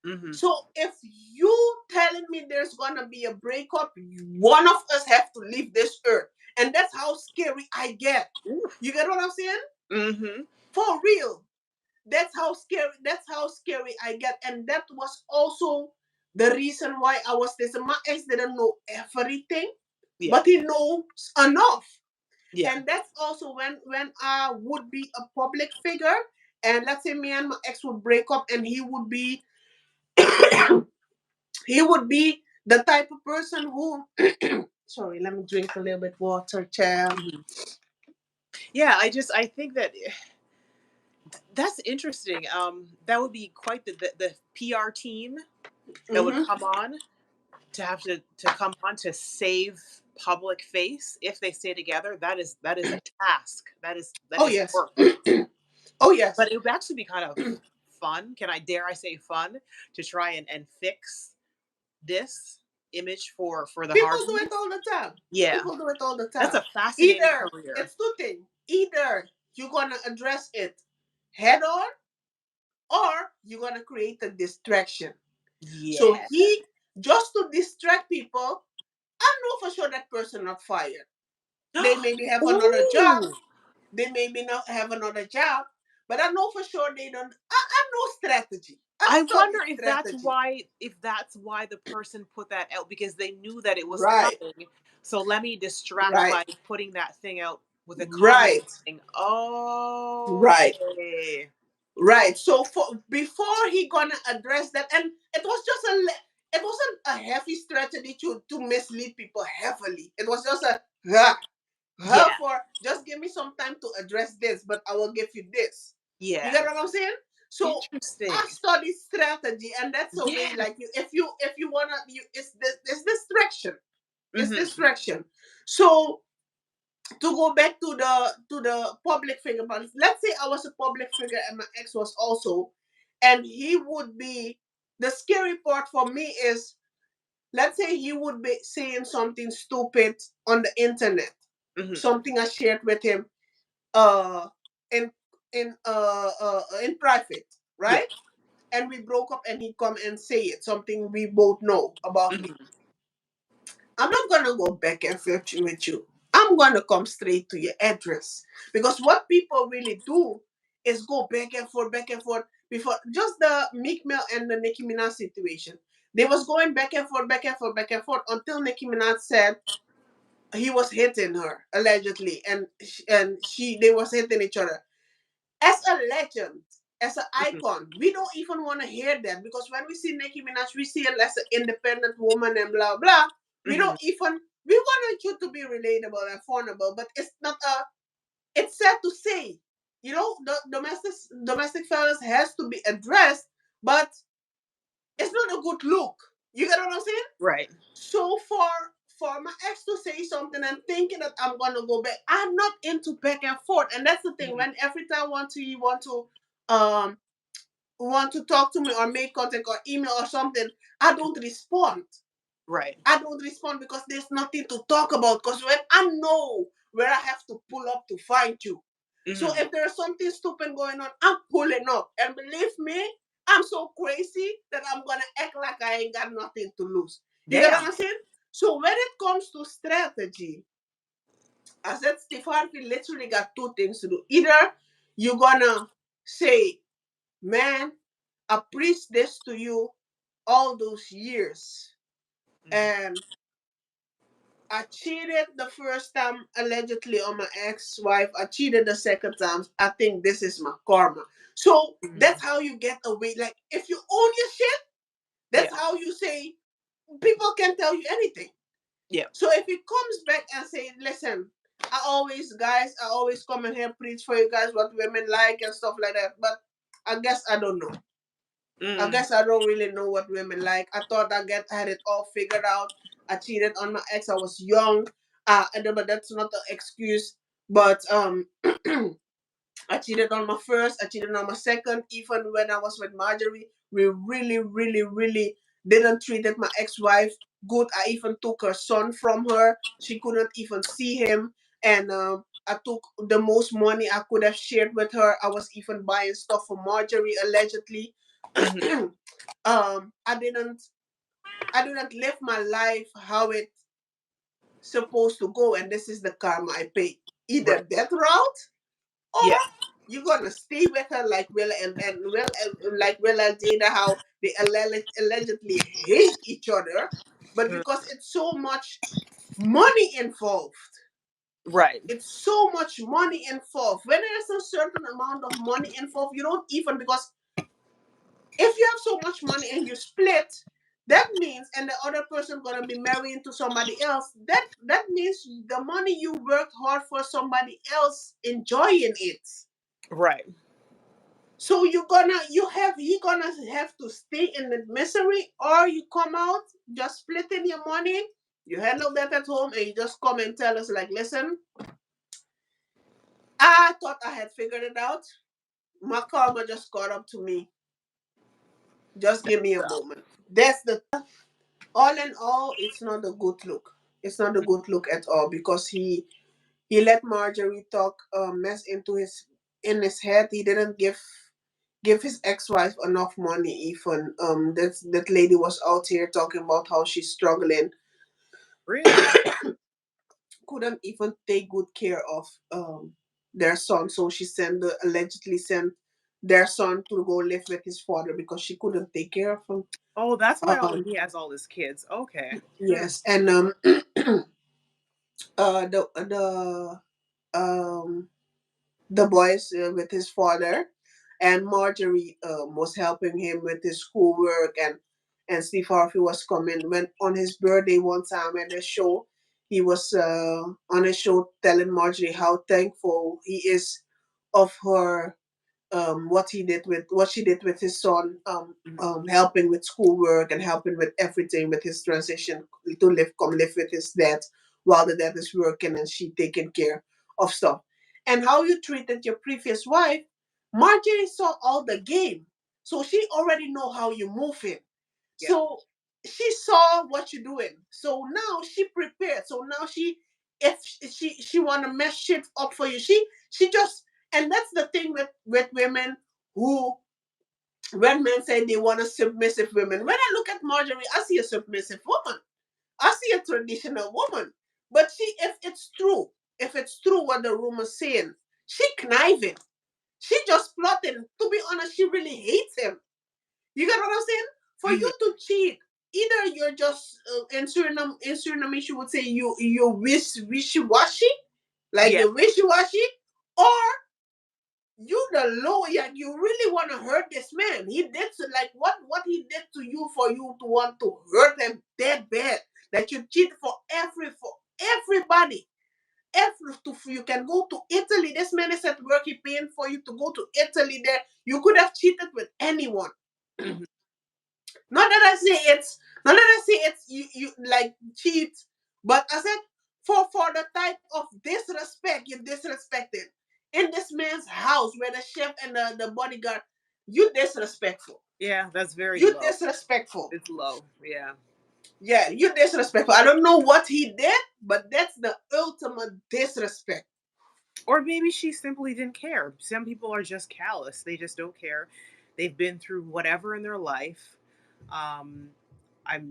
Mm-hmm. So if you telling me there's gonna be a breakup, one of us have to leave this earth, and that's how scary I get. Oof. You get what I'm saying? Mm-hmm. For real. That's how scary. That's how scary I get, and that was also the reason why I was this. My ex didn't know everything, Yeah. but he knows enough, Yeah. and that's also when I would be a public figure, and let's say me and my ex would break up, and he would be the type of person who sorry, let me drink a little bit water, child. Mhm. Yeah, I think that that's interesting. That would be quite the PR team that would Mm-hmm. come on to have to come on to save public face if they stay together. That is a task. That Oh is yes. work. Oh yes. But it would actually be kind of fun. Can I dare I say fun to try and fix this image for the People do Harveys? it all the time. Yeah, People do it all the that's time. a fascinating Either career. it's two things. Either you're gonna address it head on, or you're gonna create a distraction. So Yeah. he just to distract people. I know for sure that person not fired. They maybe have another job. Ooh. They maybe not have another job, but I know for sure they don't. I know strategy. I I wonder studied if that's strategy. why the person put that out because they knew that it was Right, coming. So let me distract right, by putting that thing out with a comment right, saying, "Oh, right, okay." right. So for before he gonna address that, and it was just it wasn't a heavy strategy to mislead people heavily. It was just a Yeah, for just give me some time to address this, but I will give you this. You yeah. get what I'm saying? So I Interesting. study strategy, and that's a way. Yeah. Like if you wanna, it's distraction. It's Hmm. distraction. So to go back to the public figure, but let's say I was a public figure and my ex was also, and he would be, the scary part for me is, let's say he would be saying something stupid on the internet, Hmm. something I shared with him uh in in private, Yeah. right? And we broke up, and he come and say it, something we both know about me. Hmm. I'm not gonna go back and forth with you. I'm gonna come straight to your address, because what people really do is go back and forth. Before just the Meek Mill and the Nicki Minaj situation, they was going back and forth, back and forth, back and forth, until Nicki Minaj said he was hitting her allegedly, and they was hitting each other. As a legend, as an Hmm. icon, we don't even want to hear that, because when we see Nicki Minaj, we see her as an independent woman and blah blah. We Hmm. don't even, we wanted you to be relatable and vulnerable, but it's not a. It's sad to say, the domestic violence has to be addressed, but it's not a good look. You get what I'm saying? Right. So for my ex to say something and thinking that I'm gonna go back, I'm not into back and forth. And that's the thing. Hmm. When every time you um want to talk to me or make contact or email or something, I don't respond. Right. I don't respond because there's nothing to talk about. Because when I know where I have to pull up to find you. So Hmm. if there's something stupid going on, I'm pulling up. And believe me, I'm so crazy that I'm gonna act like I ain't got nothing to lose. You get what Damn. I'm saying? So when it comes to strategy, I said Steve Harvey literally got two things to do. Either you're gonna say, man, I preached this to you all those years. Hmm. And I cheated the first time allegedly on my ex-wife. I cheated the second time. I think this is my karma. So Hmm. that's how you get away. Like if you own your shit, that's Yeah. how you say people can tell you anything. Yeah. So if he comes back and say, listen, I always come in here preach for you guys what women like and stuff like that. But I guess I don't know. I Mm. guess I don't really know what women like. I thought I had it all figured out. I cheated on my ex. I was young. But that's not the excuse. But I cheated on my first, I cheated on my second. Even when I was with Marjorie, we really, really, really didn't treat my ex-wife good. I even took her son from her. She couldn't even see him. And I took the most money I could have shared with her. I was even buying stuff for Marjorie allegedly. Hmm. I didn't live my life how it supposed to go, and this is the karma I pay. Right. Either that route, or Yeah. you're gonna stay with her like Will and Will, like Will and Jada, how they allegedly hate each other, but Mm. because it's so much money involved. Right. It's so much money involved. When there's a certain amount of money involved, you don't even, because if you have so much money and you split, that means, and the other person gonna be marrying to somebody else, that means the money you worked hard for, somebody else enjoying it. Right. So he gonna have to stay in the misery, or you come out just splitting your money. You handle that at home, and you just come and tell us like, listen, I thought I had figured it out. My karma just caught up to me. Just give me a So, moment. That's the all in all. It's not a good look. It's not a good look at all, because he let Marjorie talk mess into his in his head. He didn't give his ex-wife enough money. Even that lady was out here talking about how she's struggling, really? couldn't even take good care of their son, so she allegedly sent their son to go live with his father because she couldn't take care of him. Oh, that's why um he has all his kids. Okay. Hmm. yes, and um the boys with his father, and Marjorie was helping him with his schoolwork, and Steve Harvey was coming when on his birthday one time at the show. He was on a show telling Marjorie how thankful he is of her, what she did with his son, helping with schoolwork and helping with everything with his transition to come live with his dad while the dad is working and she taking care of stuff. And how you treated your previous wife, Marjorie saw all the game, so she already know how you move it. Yeah. So she saw what you're doing. So now she prepared. So now if she want to mess shit up for you, she just, and that's the thing with women who, when men say they want a submissive women. When I look at Marjorie, I see a submissive woman. I see a traditional woman. But if it's true what the rumor's saying, she conniving. She just plotting. To be honest, she really hates him. You get what I'm saying? For Hmm. you to cheat, either you're just in Suriname, you would say you wishy washy, like Yeah. you're wishy washy, or you the low, like you really want to hurt this man. He did like what he did to you for you to want to hurt him that bad that you cheat for everybody. You can go to Italy. This man is at work. He paying for you to go to Italy. There, you could have cheated with anyone. Hmm. Not that I say it's you like cheat, but I said for the type of disrespect you disrespected in this man's house where the chef and the bodyguard, you disrespectful. Yeah, that's very You low. disrespectful. It's low. Yeah. Yeah, you disrespectful. I don't know what he did, but that's the ultimate disrespect. Or maybe she simply didn't care. Some people are just callous. They just don't care. They've been through whatever in their life. Um,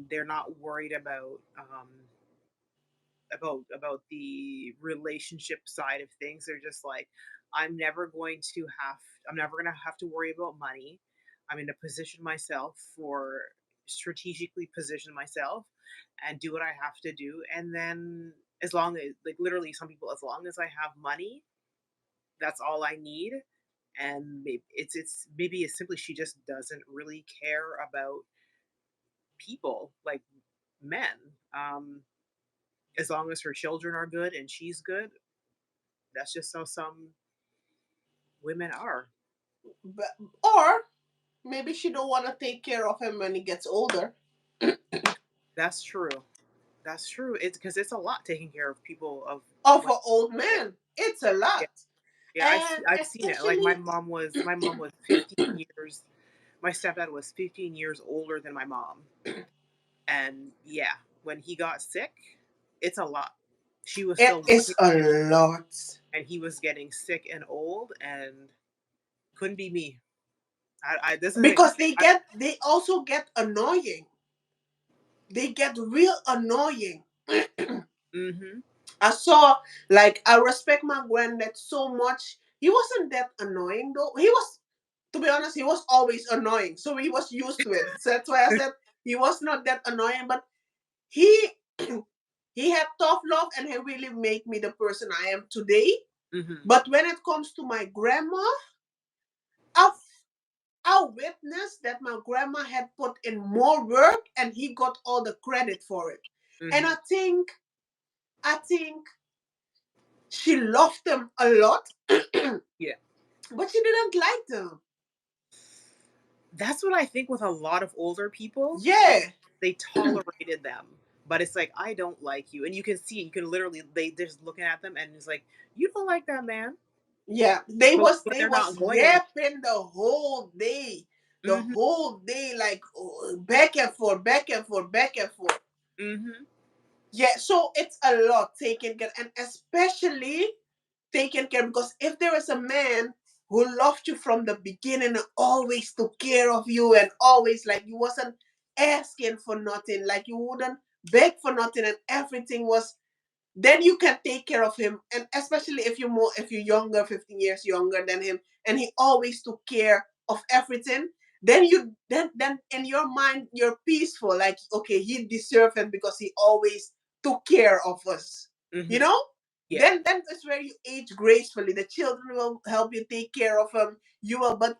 they're not worried about the relationship side of things. They're just like, I'm never going to have I'm never going to have to worry about money. I'm going to position myself for strategically position myself and do what I have to do, and then as long as, like, literally some people, as long as I have money, that's all I need. And maybe it's simply she just doesn't really care about people, like men. As long as her children are good and she's good, that's just how some women are. But, or maybe she don't want to take care of him when he gets older. That's true. That's true. It's because it's a lot taking care of people of Of when an old yeah, man, it's a lot. yeah. Yeah, And I've seen it. Like especially my mom was 15 years. My stepdad was 15 years older than my mom. And yeah, when he got sick, it's a lot. She was it still is working a lot. and he was getting sick and old and couldn't be me. I this is the thing. Because they also get annoying. They get real annoying. Mhm. I respect my granddad so much. He wasn't that annoying though. He was, to be honest, he was always annoying. So he was used to it. So that's why I said he was not that annoying, but he he had tough love and he really made me the person I am today. Mhm. But when it comes to my grandma, I've I witnessed that my grandma had put in more work and he got all the credit for it. And Mhm. I think she loved them a lot, Yeah. but she didn't like them. That's what I think with a lot of older people. Yeah, They tolerated them. But it's like I don't like you. And you can see, you can literally they're just looking at them and it's like, you don't like that man. yeah. They But was but they they're was not going anywhere. yapping the Mhm. whole day, like back and forth, back and forth, back and forth. Mhm. Yeah, so it's a lot taken care, and especially taken care, because if there is a man who loved you from the beginning and always took care of you and always like you wasn't asking for nothing, like you wouldn't beg for nothing and everything was, then you can take care of him. And especially if you're younger, 15 years younger than him, and he always took care of everything, then then in your mind you're peaceful, like okay, he deserved it because he always took care of us, you Mhm. know. Yeah. Then that's where you age gracefully. The children will help you take care of him. You will. But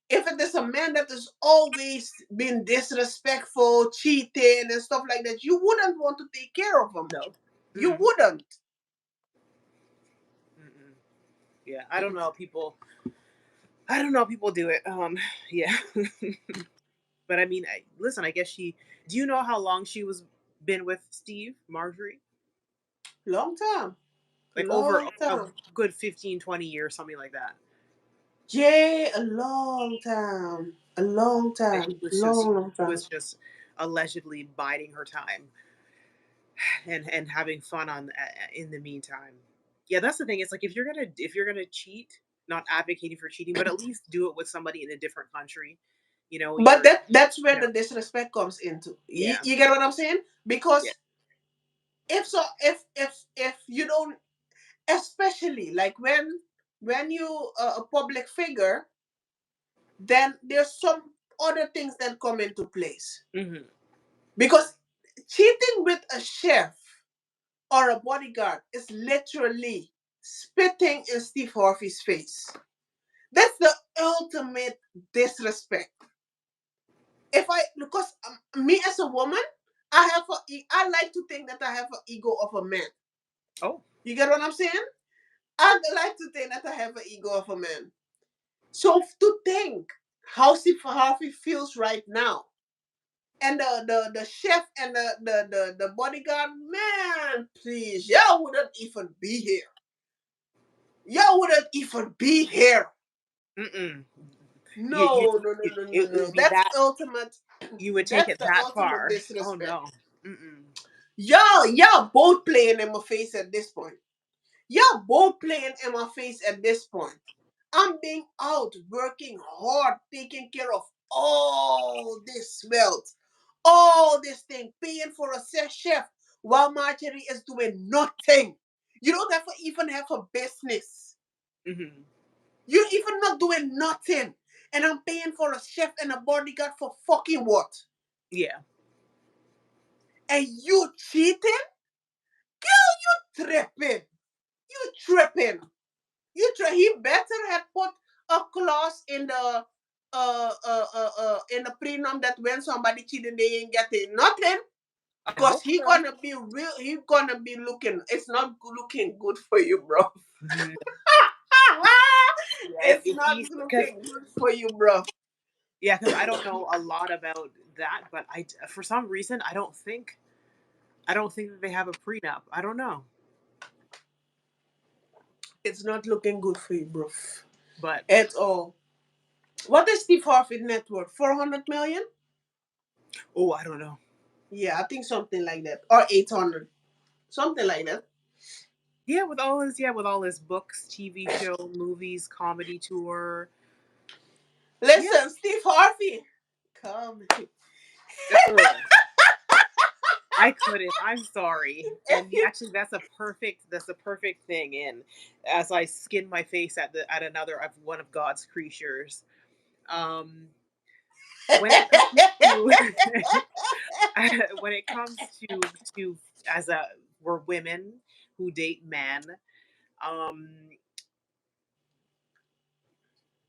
if it is a man that has always been disrespectful, cheating and stuff like that, you wouldn't want to take care of him. No. You Mm. wouldn't. Mm-mm. Yeah. I don't know how people do it. Yeah. But I mean, listen, I guess do you know how long she was been with Steve, Marjorie? Long time. Like over Long a time. good 15, 20 years, something like that. Yeah, a long time. A long And time. Long he time. was just allegedly biding her time and having fun in the meantime. Yeah, that's the thing. It's like if you're gonna cheat, not advocating for cheating, but at least do it with somebody in a different country. You know, But that's where you know, the disrespect comes into. You, yeah. you get what I'm saying? Yeah. Because if you don't, especially like when you a public figure, then there's some other things that come into place. Hmm. Because cheating with a chef or a bodyguard is literally spitting in Steve Harvey's face. That's the ultimate disrespect. If I because me as a woman, I like to think that I have an ego of a man. Oh. You get what I'm saying? I like to think that I have an ego of a man. So to think how Steve Harvey feels right now, and the chef and the bodyguard, man, please, y'all wouldn't even be here. Y'all wouldn't even be here. Mm-mm. You No, no, no, no, no, it no. would be That's that ultimate. you would take That's it the that ultimate far. Oh disrespect. no. Mm-mm. Y'all both playing in my face at this point. Y'all both playing in my face at this point. I'm being out, working hard, taking care of all this wealth, all this thing, paying for a chef while Marjorie is doing nothing. You don't have to even have a business. Hmm. You're even not doing nothing. And I'm paying for a chef and a bodyguard for fucking what? Yeah. And you cheating? Girl, you tripping. You tripping. He better have put a clause in the prenup that when somebody cheated they ain't getting nothing. I Cause hope he so. gonna be real. He gonna be looking. It's not looking good for you, bro. Mhm. Yeah, It's if not he's because looking good for you, bro. yeah, because I don't know a lot about that, but for some reason I don't think that they have a prenup. I don't know. It's not looking good for you, bro. But At all. What is Steve Harvey net worth? 400 million? oh, I don't know. Yeah, I think something like that. Or 800. Something like that. With all his books, TV show, movies, comedy tour. Yeah. Listen, Steve Harvey. Come. Ugh, I couldn't. I'm sorry. And actually, that's a perfect thing. And as I skin my face at another of one of God's creatures, um, when it comes to when it comes to as a we're women who date men, um,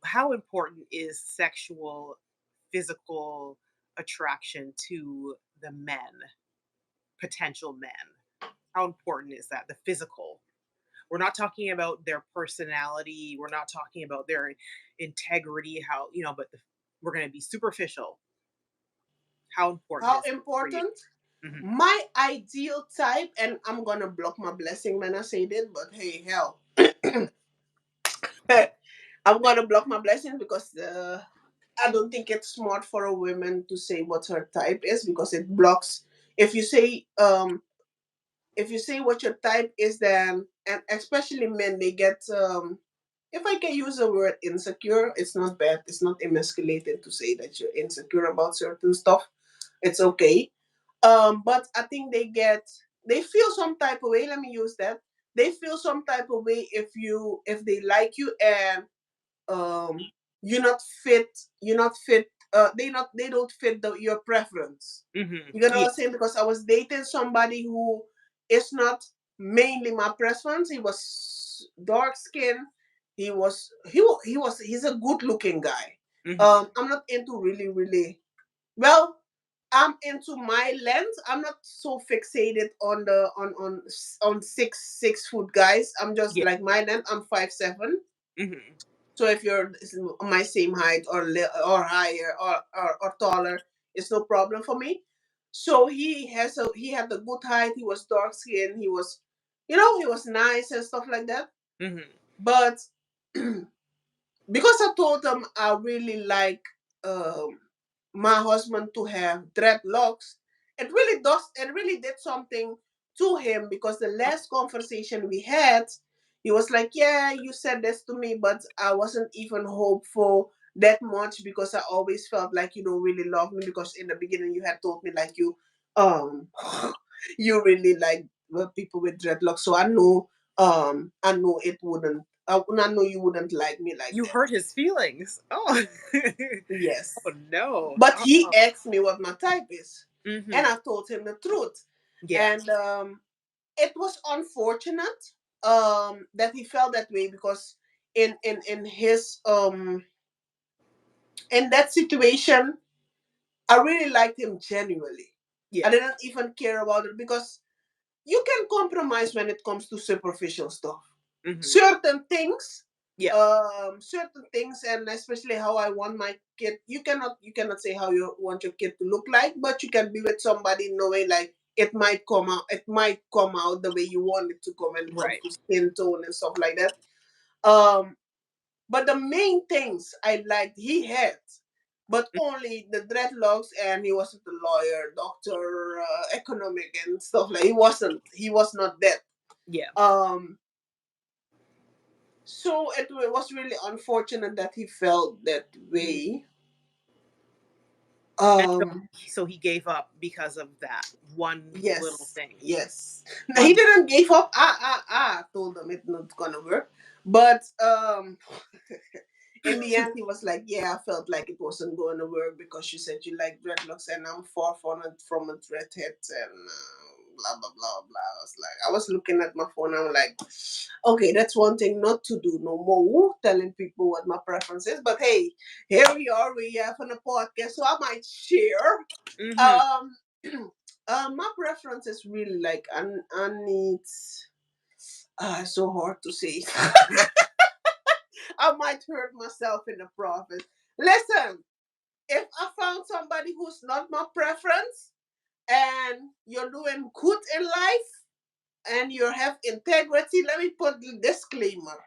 how important is sexual, physical attraction to the men, potential men? How important is that? The physical. We're not talking about their personality. We're not talking about their integrity. But we're going to be superficial. How important How is that for you? important? Hmm. My ideal type, and I'm gonna block my blessing when I say this, but hey, hell. I'm gonna block my blessing because I don't think it's smart for a woman to say what her type is because it blocks. If you say if you say what your type is, then and especially men, they get if I can use the word insecure, it's not bad. It's not emasculated to say that you're insecure about certain stuff. It's okay. But I think they feel some type of way. Let me use that. They feel some type of way if they like you and um you're not fit they don't fit your preference. Hmm. You know what Yeah. I'm saying? Because I was dating somebody who is not mainly my preference. He was dark skinned. He's a good looking guy. Hmm. I'm not into really well, I'm into my length. I'm not so fixated on the on 6 foot guys. I'm just Yeah. like my length. I'm 5'7". Hmm. So if you're my same height or higher or taller, it's no problem for me. So he had a good height. He was dark skinned. He was, he was nice and stuff like that. Hmm. But because I told him I really like um, my husband to have dreadlocks, it really did something to him because the last conversation we had, he was like, "Yeah, you said this to me, but I wasn't even hopeful that much because I always felt like you don't really love me because in the beginning you had told me like you um you really like people with dreadlocks, so I know it wouldn't I know you wouldn't like me like You that." hurt his feelings. Oh. Yes. Oh no. But he asked me what my type is. And Hmm. I told him the truth. Yeah. And it was unfortunate that he felt that way because in his in that situation, I really liked him genuinely. I Yeah. didn't even care about it because you can compromise when it comes to superficial stuff. Hmm. Certain things, Yeah. and especially how I want my kid. You cannot say how you want your kid to look like, but you can be with somebody knowing like it might come out the way you want it to come when it comes Right. to skin tone and stuff like that. Um, but the main things I liked he had, but only the dreadlocks, and he wasn't a lawyer, doctor, economic and stuff like. He was not that. Yeah. Um, so it was really unfortunate that he felt that Mm. way. And so, Um, he gave up because of that one little yes, thing. yes. No, he One. didn't give up. I told him it's not gonna work, but in the end, he was like, "Yeah, I felt like it wasn't going to work because you said you like dreadlocks, and I'm far from a dreadhead, and blah blah blah blah." I was looking at my phone. I'm like, "Okay, that's one thing not to do no more, telling people what my preference is." But hey, here we are. We have on a podcast, so I might share. Hmm. Um, my preference is really like I need. So hard to say. I might hurt myself in the process. Listen, if I found somebody who's not my preference and you're doing good in life, and you have integrity, let me put the disclaimer.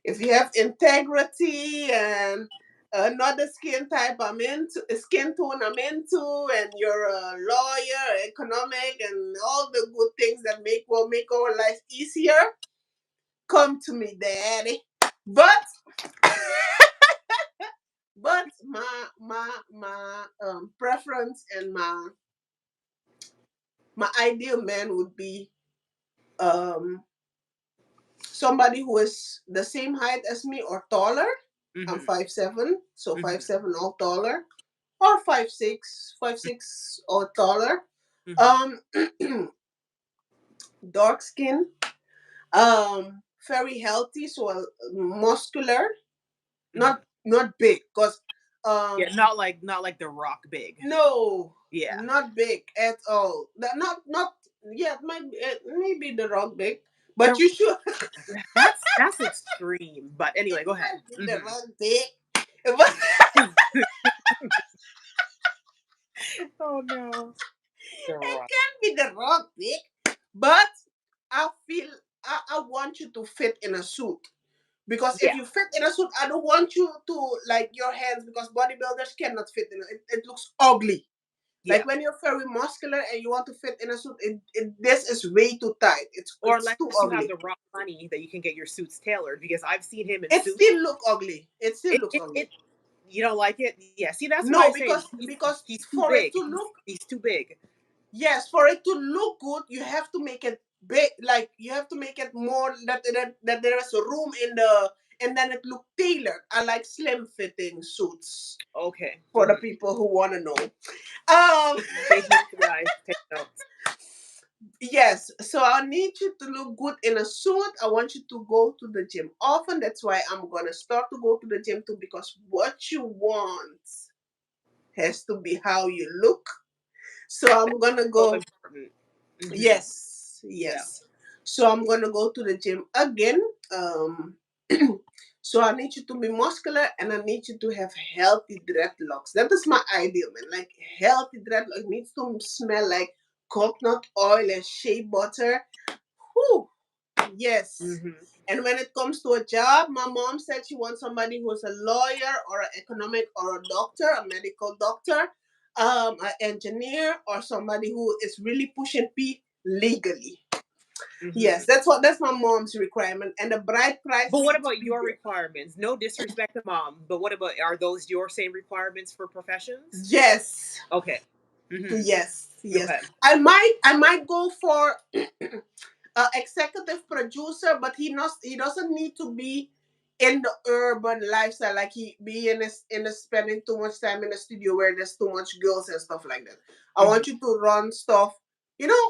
If you have integrity and another skin tone I'm into, and you're a lawyer, economic, and all the good things that make our life easier, come to me, daddy. But my preference and my ideal man would be um somebody who is the same height as me or taller. I'm Mhm. 5'7", so five Mhm. seven or taller, or 5'6", 5'6" or taller. Mhm. Um, dark skin, very healthy, so muscular, Mhm. not big, cause um, Yeah, not like the Rock big. no, Yeah. not big at all. Not yeah, it might be, it may be the wrong big, but The you should. that's extreme. But It anyway, go ahead. might be the Mhm. wrong big, but Oh no. The it Rock. can be the wrong big. But I feel I want you to fit in a suit. Because if Yeah. you fit in a suit, I don't want you to like your hands, because bodybuilders cannot fit in it. It looks ugly. Yeah. Like when you're very muscular and you want to fit in a suit, this is way too tight. Or It's too unless you have ugly. the Rock money that you can get your suits tailored because I've seen him in It suits. still look ugly. It still looks It ugly. you don't like it? Yeah. See, that's what I No, say. because He's too for it big. to look, He's too big. yes, for it to look good, you have to make it big. Like you have to make it more that there is a room in the, and then it look tailored. I like slim fitting suits Okay. for the people who want to know. Um, Take notes, guys. Take notes. yes. So I need you to look good in a suit. I want you to go to the gym often. That's why I'm gonna start to go to the gym too, because what you want has to be how you look. So I'm gonna So go. important. Hmm. Yes, Yeah. yes. So I'm gonna go to the gym again. Um, so I need you to be muscular, and I need you to have healthy dreadlocks. That is my ideal, man. Like healthy dreadlocks. It needs to smell like coconut oil and shea butter. Whew, yes. Hmm. And when it comes to a job, my mom said she wants somebody who's a lawyer or an economic or a doctor, a medical doctor, an engineer, or somebody who is really pushing P legally. Hmm. Yes, that's my mom's requirement, and the bride price But what needs to about be your there. requirements? No disrespect to mom, but what about are those your same requirements for professions? Yes, Okay. Hmm. yes, yes. Okay. I might go for executive producer, but he doesn't need to be in the urban lifestyle, like he be in a spending too much time in the studio where there's too much girls and stuff like that. I Hmm. want you to run stuff,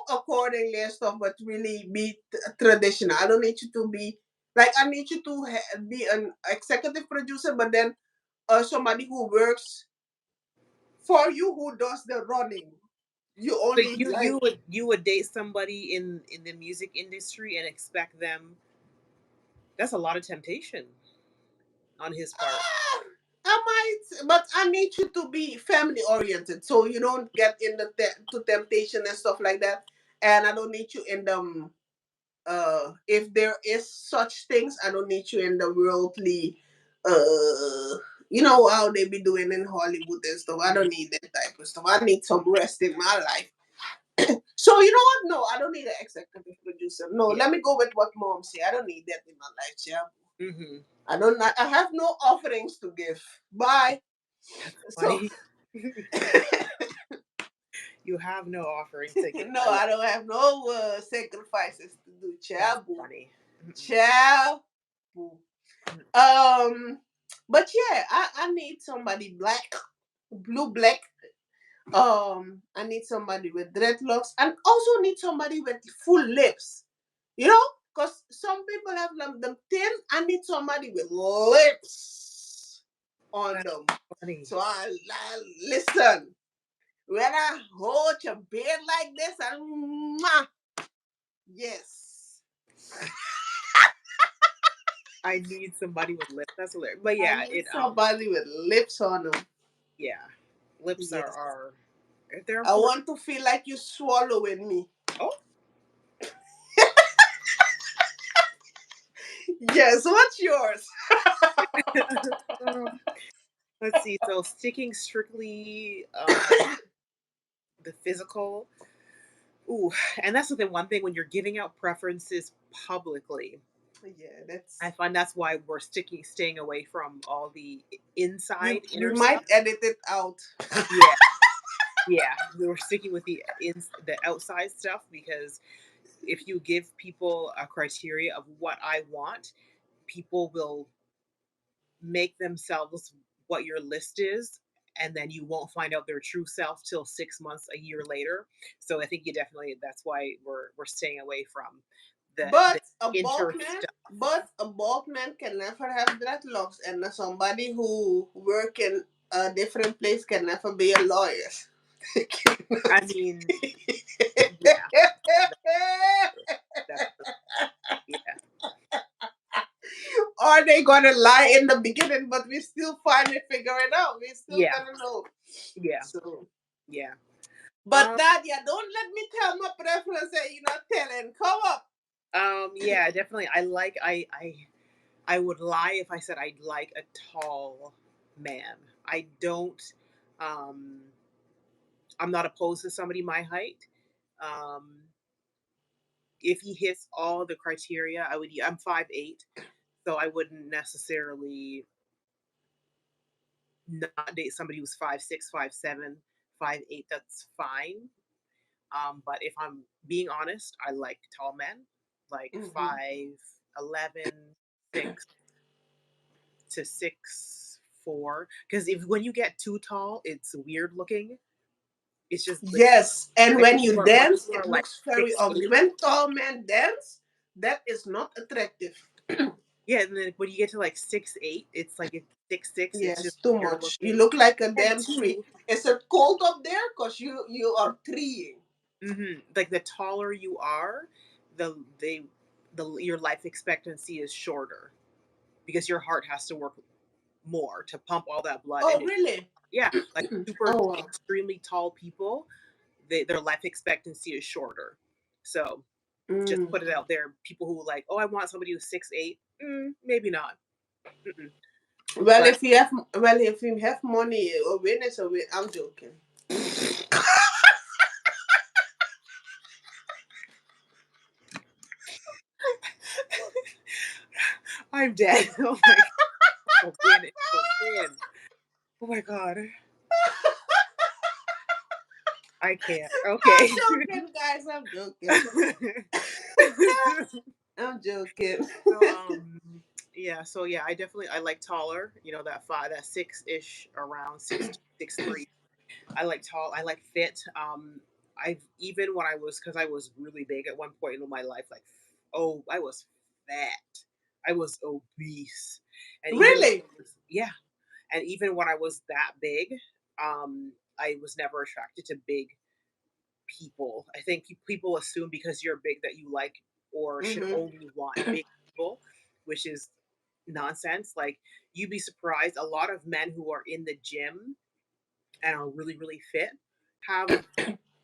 accordingly and stuff, but really be traditional. I don't need you to be like, I need you to be an executive producer, but then somebody who works for you, who does the running. You So only like, you would date somebody in the music industry and expect them. That's a lot of temptation on his part. ah, I might, but I need you to be family oriented, so you don't get in the to temptation and stuff like that. And I don't need you in the if there is such things, I don't need you in the worldly, you know how they be doing in Hollywood and stuff. I don't need that type of stuff. I need some rest in my life. So you know what? No, I don't need an executive producer. No, Yeah. let me go with what mom say. I don't need that in my life, yeah. Hmm. I don't. I have no offerings to give. Bye. So Funny. You have no offering to give. no, I love. I don't have no sacrifices to do. That's Ciao, boo. funny. Ciao, boo. But yeah, I need somebody black, blue black. I need somebody with dreadlocks, and also need somebody with full lips. You know, because some people have them thin. I need somebody with lips on That's them. funny. So I listen. When I hold your beard like this, and mwah, yes, I need somebody with lips. That's hilarious. But I yeah, need somebody with lips on them. yeah, lips Yes, are they're I important. want to feel like you swallowing me. Oh, Yes, what's yours? Um, let's see. So sticking strictly the physical. Ooh, and that's the one thing when you're giving out preferences publicly. Yeah, I that's find that's why we're staying away from all the inside we inner might stuff. edit it out. Yeah, yeah, we're sticking with the outside stuff because if you give people a criteria of what I want, people will make themselves what your list is, and then you won't find out their true self till 6 months, a year later. So I think you definitely that's why we're staying away from the inter stuff. But a bald man can never have dreadlocks, and somebody who work in a different place can never be a lawyer. I mean, yeah, that's true. That's true. Yeah, Or they gonna lie in the beginning, but we still finally figure it out. We still yeah, gonna know. yeah, So, yeah. but Nadia, don't let me tell my preference that you're not telling. Come up. Yeah, definitely. I would lie if I said I'd like a tall man. I don't. Um, I'm not opposed to somebody my height. Um, if he hits all the criteria, I would. I'm 5'8", so I wouldn't necessarily not date somebody who's 5'6", 5'7", 5'8". That's fine. But if I'm being honest, I like tall men, like Hmm 5'11", 6 to 6'4". Because if when you get too tall, it's weird looking. It's just Yes, and like when you when dance, people are it like looks very six ugly. eight. When tall men dance, that is not attractive. Yeah, and then when you get to like 6'8", it's like it's 6'6". It's just Yes, too weird much. You looking. look like a And damn tree. two, Is it cold up there? Cause you are treeing. like the taller you are, the they the your life expectancy is shorter because your heart has to work more to pump all that blood. Oh, And really? yeah, like super Oh, wow. extremely tall people, their life expectancy is shorter. So just Mm. put it out there. People who like, oh, I want somebody who's 6'8". Maybe not. Mm-mm. But If you have money, a win is a win. I'm joking. I'm dead. Oh my god. A win is a win. Oh my god. I can't. I'm Okay. joking, guys. I'm joking. I'm joking. so yeah, so yeah, I like taller, that 6-ish, around 6'3". I like tall, I like fit. I've even when I was because I was really big at one point in my life, like, oh, I was fat. I was obese. And even when Really? I was yeah, and even when I was that big, I was never attracted to big people. I think people assume because you're big that you like or should Mm-hmm. only want big people, which is nonsense. Like, you'd be surprised, a lot of men who are in the gym and are really, really fit have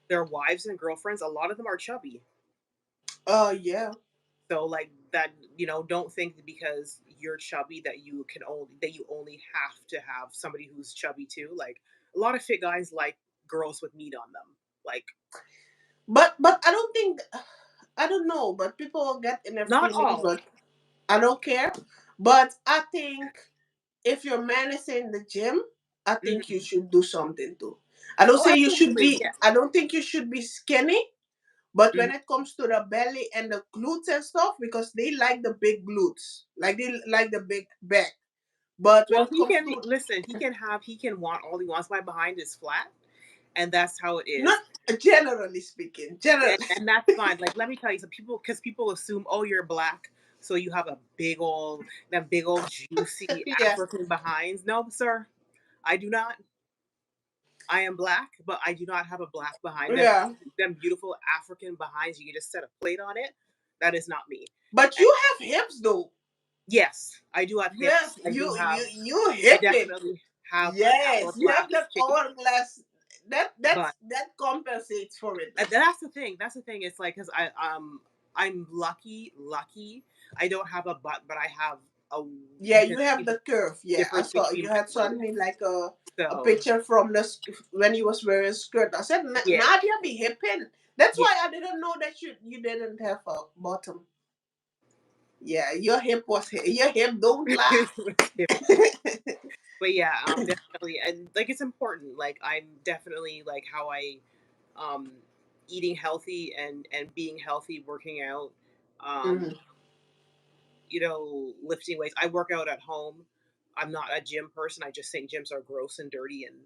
their wives and girlfriends, a lot of them are chubby. Oh, yeah. So like that, don't think that because you're chubby that you only have to have somebody who's chubby too. Like, a lot of fit guys like girls with meat on them. Like, But I don't think I don't know. But people get in their not feelings. all. But I don't care. But I think if your man is in the gym, I think you Mhm. should do something too. I don't Oh, say you should absolutely. be. Yeah. I don't think you should be skinny. But when Mhm. it comes to the belly and the glutes and stuff, because they like the big glutes, like they like the big back. But when Well, it comes to listen. He can want all he wants. My behind is flat, and that's how it not is. generally speaking, And, generally, and that's fine. Like, let me tell you, some people, because people assume, oh, you're black, so you have that big old juicy yeah, African behinds. No, sir, I do not. I am black, but I do not have a black behind. yeah. Them beautiful African behinds. You can just set a plate on it. That is not me. But And you have hips though. yes, I do have Yes, hips. I do have. you I hip it. definitely have an Yes, you have hourglass that shape, hourglass. but That compensates for it though. that's the thing. That's the thing. It's like because I'm lucky. I don't have a butt, but I have a, Yeah, you can you have see the the curve. Yeah, I difference saw between you my had sent boobs. me like a So picture from when you was wearing a skirt. I said, yeah, Nadia be hipping. That's yeah, why I didn't know that you didn't have a bottom. Yeah, your hip was your hip. Don't lie. it was hip. But yeah, definitely, and like it's important. Like I'm definitely like how I um eating healthy and being healthy, working out, um, Mhm. lifting weights. I work out at home. I'm not a gym person. I just think gyms are gross and dirty and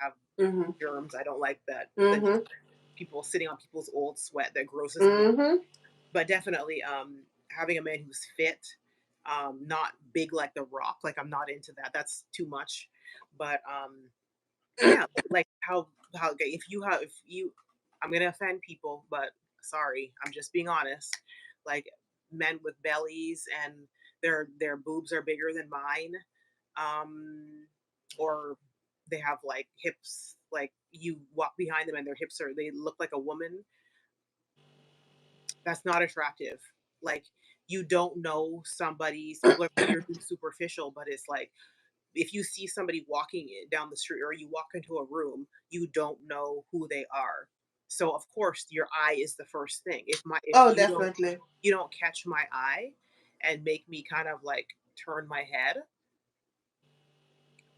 have Mhm. germs. I don't like that Mhm. people sitting on people's old sweat that grosses me. Mhm. But definitely having a man who's fit, not big like the rock, like I'm not into that. That's too much. But yeah, like how if you I'm gonna offend people, but sorry, I'm just being honest. Like men with bellies and their boobs are bigger than mine, um, or they have like hips, like you walk behind them and their hips are they look like a woman. That's not attractive. Like you don't know somebody's people are you're being superficial, but it's like if you see somebody walking down the street or you walk into a room, you don't know who they are. So of course your eye is the first thing. If Oh, definitely, you don't catch my eye and make me kind of like turn my head,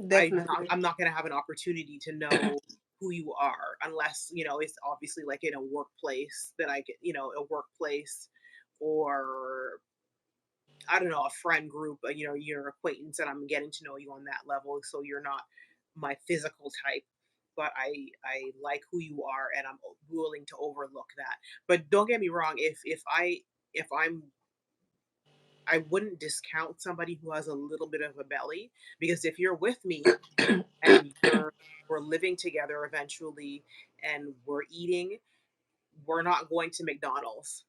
definitely. I'm not going to have an opportunity to know who you are unless, it's obviously like in a workplace that I get, a workplace or I don't know, a friend group, your acquaintance, and I'm getting to know you on that level. So you're not my physical type, but I like who you are, and I'm willing to overlook that. But don't get me wrong, if I wouldn't discount somebody who has a little bit of a belly because if you're with me and we're living together eventually and we're eating, we're not going to McDonald's.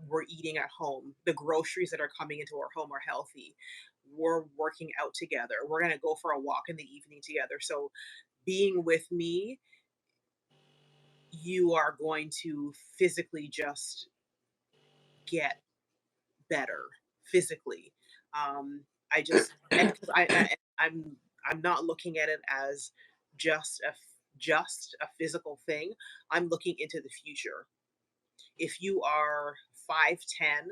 We're eating at home. The groceries that are coming into our home are healthy. We're working out together. We're going to go for a walk in the evening together. So being with me, you are going to physically just get better physically. I just and because I'm not looking at it as just a physical thing. I'm looking into the future. If you are 5'10"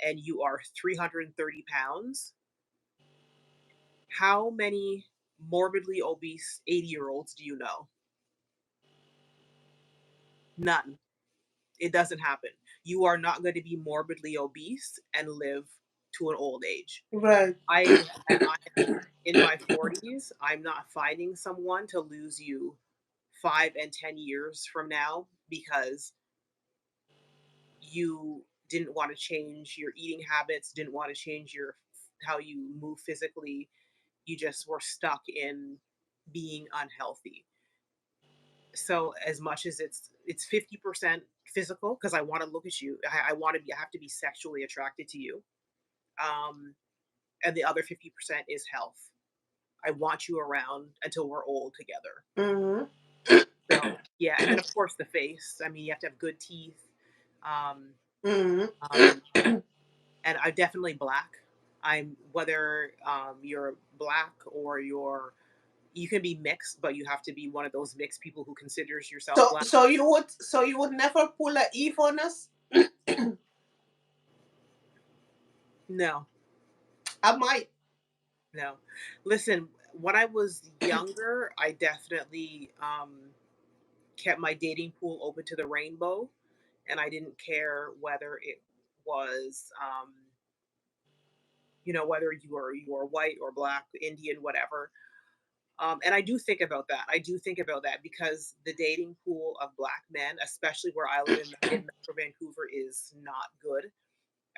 and you are 330 pounds, how many morbidly obese 80-year-olds do you know? None. It doesn't happen. You are not going to be morbidly obese and live to an old age. Right. I'm in my 40s. I'm not finding someone to lose you 5 and 10 years from now because you didn't want to change your eating habits, didn't want to change your how you move physically. You just were stuck in being unhealthy. So as much as it's 50% physical because I want to look at you, I want to be I have to be sexually attracted to you. Um, and the other 50% is health. I want you around until we're old together. Mhm. So yeah, and then of course the face. I mean, you have to have good teeth. Um, Mhm. um, and I'm definitely black. I'm whether you're black or you can be mixed, but you have to be one of those mixed people who considers yourself So black. you would never pull a Eve on us? No, I might. no. Listen, when I was younger, I definitely kept my dating pool open to the rainbow, and I didn't care whether it was whether you are white or black, Indian, whatever. And I do think about that. I do think about that because the dating pool of black men, especially where I live in Metro Vancouver, is not good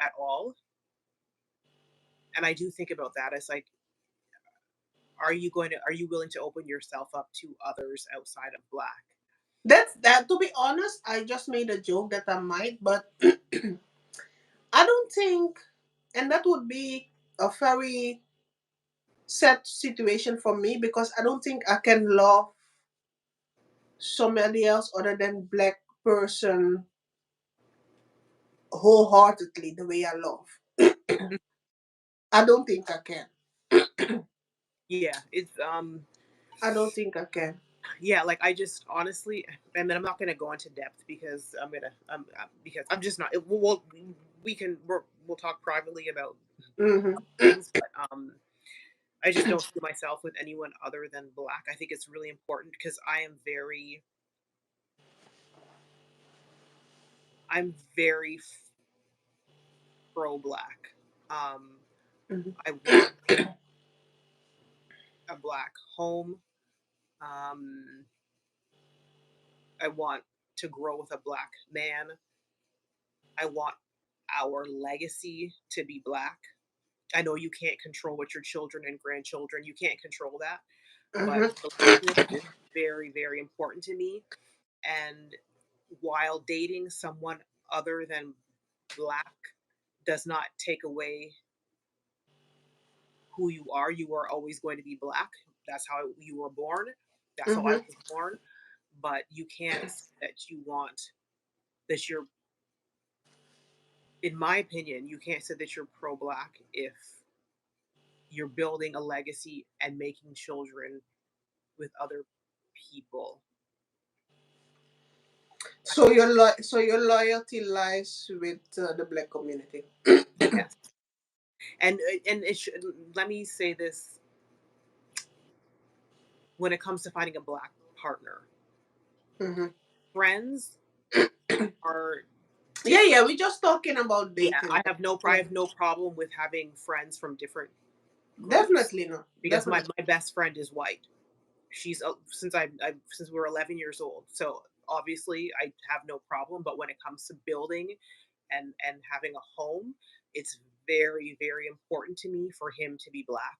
at all. And I do think about that. It's like, are you willing to open yourself up to others outside of black? That's that. To be honest, I just made a joke that I might, but I don't think, and that would be a very sad situation for me because I don't think I can love somebody else other than black person wholeheartedly the way I love. Mm. I don't think I can. Yeah, it's I don't think I can. yeah, like I just honestly, and then I'm not gonna go into depth because because I'm just not. We can we'll talk privately about Hmm. things, but I just don't see myself with anyone other than black. I think it's really important because I'm very pro black. Um, Hmm. I want a black home. Um, I want to grow with a black man. I want our legacy to be black. I know you can't control what your children and grandchildren, you can't control that, but Hmm. blackness is very, very important to me. And while dating someone other than black does not take away who you are always going to be black. That's how you were born. That's how I Hmm. was born. But you can't say that that you're, in my opinion, you can't say that you're pro black if you're building a legacy and making children with other people. I So your loyalty lies with the black community. Yes, and it should, let me say this: when it comes to finding a black partner, Hmm. friends are Yeah, different. yeah. We're just talking about Yeah, dating. I Yeah, have no problem with having friends from different groups definitely not. because Definitely. my best friend is white. She's since we were 11 years old. So obviously I have no problem, but when it comes to building and having a home, it's very, very important to me for him to be black.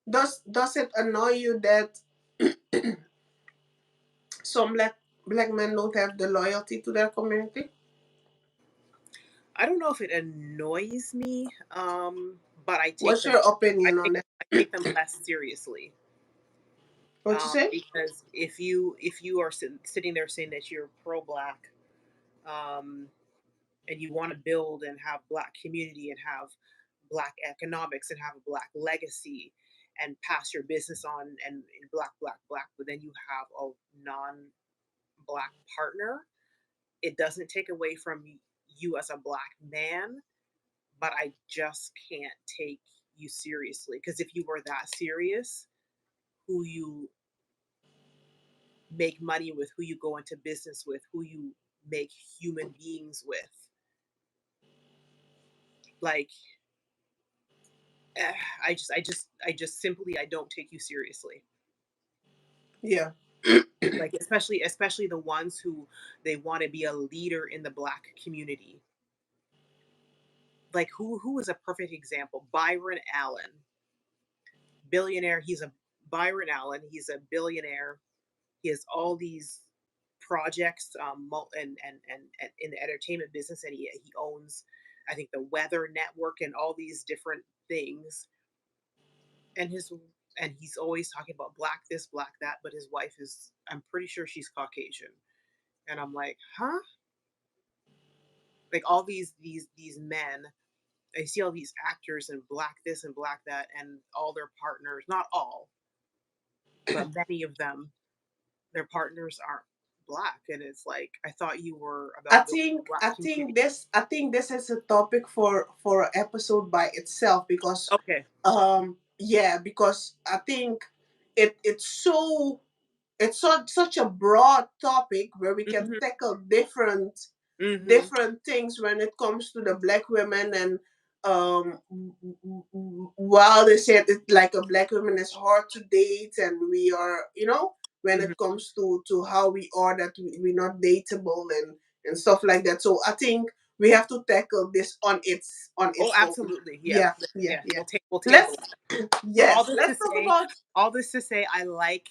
Does it annoy you that some black men don't have the loyalty to their community? I don't know if it annoys me, but What's your opinion on that? I take them less seriously. What you say? Because if you are sitting there saying that you're pro black, um, and you want to build and have black community and have black economics and have a black legacy and pass your business on and black, but then you have a non-black partner, it doesn't take away from you as a black man, but I just can't take you seriously because if you were that serious, who you make money with, who you go into business with, who you make human beings with, like I just simply I don't take you seriously. Yeah. Like especially the ones who they want to be a leader in the black community. Like who is a perfect example? Byron Allen, billionaire. Byron Allen. He's a billionaire. He has all these projects and in the entertainment business, and he owns, I think, the Weather Network and all these different things. And he's always talking about black this, black that, but his wife is, I'm pretty sure she's Caucasian. And I'm like, huh? Like all these men, I see all these actors and black this and black that, and all their partners, not all, but many of them, their partners aren't black. And it's like, I thought you were I about building a think black I think community. this is a topic for an episode by itself because Okay. yeah, because I think it's such a broad topic where we can Hmm. tackle Hmm. different things when it comes to the black women. And while they said it like a black woman is hard to date, and we are, when it Hmm. comes to how we are, that we're not dateable and stuff like that. So I think we have to tackle this on Oh, its own. absolutely. Yeah. Yeah, yeah, Yeah. yeah. We'll table Let's it. So yes, let's talk about all this to say, I like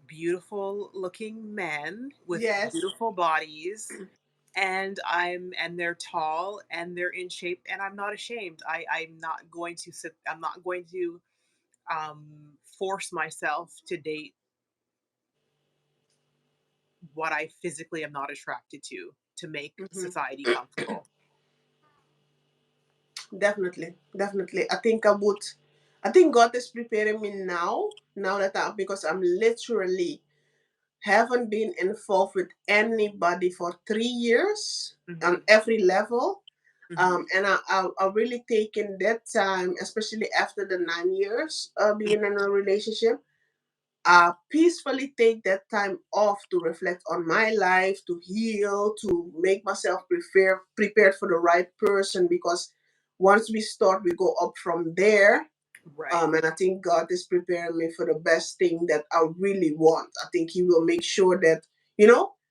beautiful looking men with yes. beautiful bodies, and they're tall and they're in shape, and I'm not ashamed. I'm not going to I'm not going to force myself to date what I physically am not attracted to. to make Hmm. society comfortable. Definitely, definitely. I think God is preparing me now. Now that because I'm literally haven't been involved with anybody for 3 years on Hmm. every level. Hmm. And I really taken that time, especially after the 9 years being in a relationship. Peacefully take that time off to reflect on my life, to heal, to make myself prepared for the right person. Because once we start, we go up from there. Right. And I think God is preparing me for the best thing that I really want. I think He will make sure that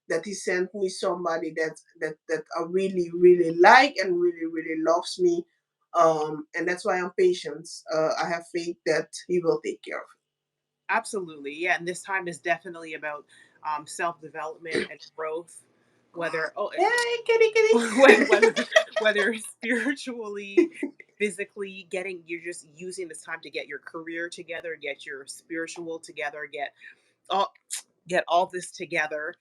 that He sent me somebody that I really really like and really really loves me. And that's why I'm patient. I have faith that He will take care of Absolutely. Yeah. And this time is definitely about self development and growth, whether, oh, it. Hey, kitty, whether kitty. spiritually, physically, getting you're just using this time to get your career together, get your spiritual together, all get all this together.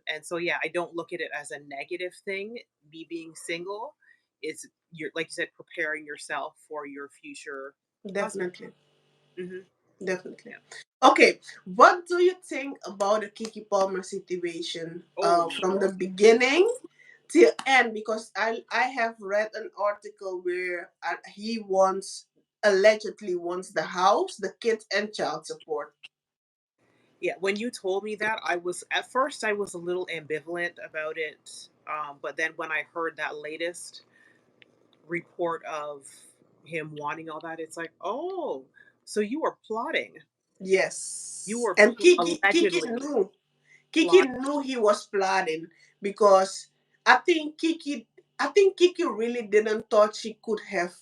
And so yeah, I don't look at it as a negative thing. Me being single is, you're, like you said, preparing yourself for your future husband. Definitely, Hmm. definitely. Yeah. Okay, what do you think about the Kiki Palmer situation Oh from the Lord. beginning till end? Because I have read an article where he wants allegedly wants the house, the kids, and child support. Yeah, when you told me that, I was at first I was a little ambivalent about it, but then when I heard that latest report of him wanting all that, it's like, oh, so you were plotting, you Yes, were and Kiki allegedly knew. Kiki plotting. knew he was plotting because I think Kiki really didn't thought she could have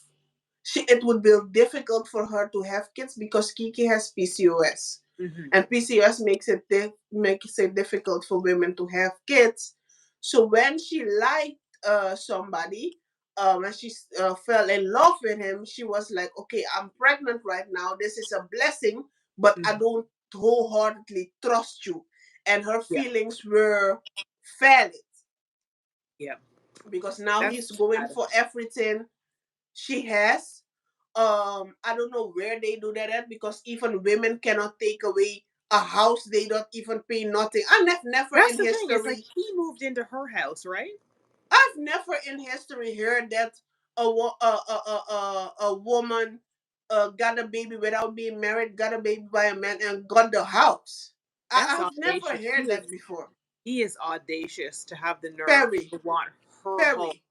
it would be difficult for her to have kids because Kiki has PCOS. Hmm. And PCOS makes it difficult for women to have kids. So when she liked somebody, and she fell in love with him, she was like, "Okay, I'm pregnant right now. This is a blessing, but I Hmm. don't wholeheartedly trust you." And her Yeah, feelings were valid yeah, because now that's he's going sad. for everything she has. I don't know where they do that at because even women cannot take away a house they don't even pay nothing. Never That's in the thing. It's like history, he moved into her house, right? I've never in history heard that a woman got a baby without being married, got a baby by a man, and got the house. That's I've never audacious. heard that before. He is audacious to have the nerve Perry, to want her home Perry,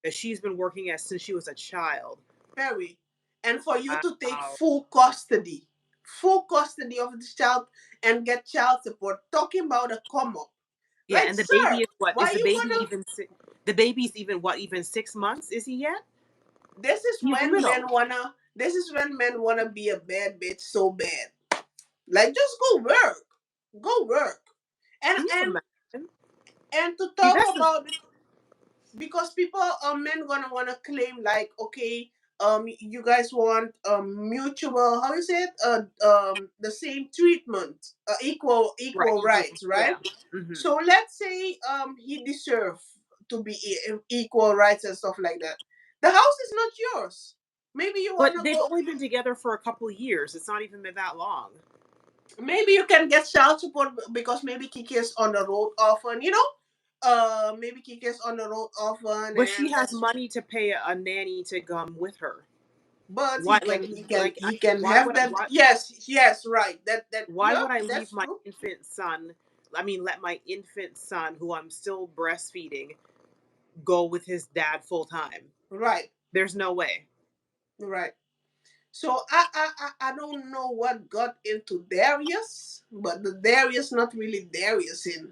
that she's been working at since she was a child. Perry, and for you to take Wow. full custody of the child and get child support, talking about a come up. Yeah, Like, and the baby sir, is what? Is why the you baby wanna? even the baby's even what, even 6 months? Is he yet? This is He's when little. men wanna. This is when men wanna be a bad bitch so bad. Like, just go work, and Can you and imagine? and to See, talk that's the about because people men gonna wanna claim like, okay, you guys want mutual, how is it, the same treatment, right. equal Equal. rights, Yeah. right? Hmm. So let's say he deserve to be equal rights and stuff like that. The house is not yours. Maybe you But wanna they've go. only been together for a couple of years. It's not even been that long. Maybe you can get child support because maybe Kiki is on the road often, maybe Kiki is on the road often, But she and has that's. money to pay a nanny to come with her. But Why? Like, he can why have would I? that. Yes, yes, right. That Why yep, would I leave that's my true. infant son? I mean, let my infant son, who I'm still breastfeeding, go with his dad full time. Right, There's no way. right. So I don't know what got into Darius, but the Darius not really Darius in.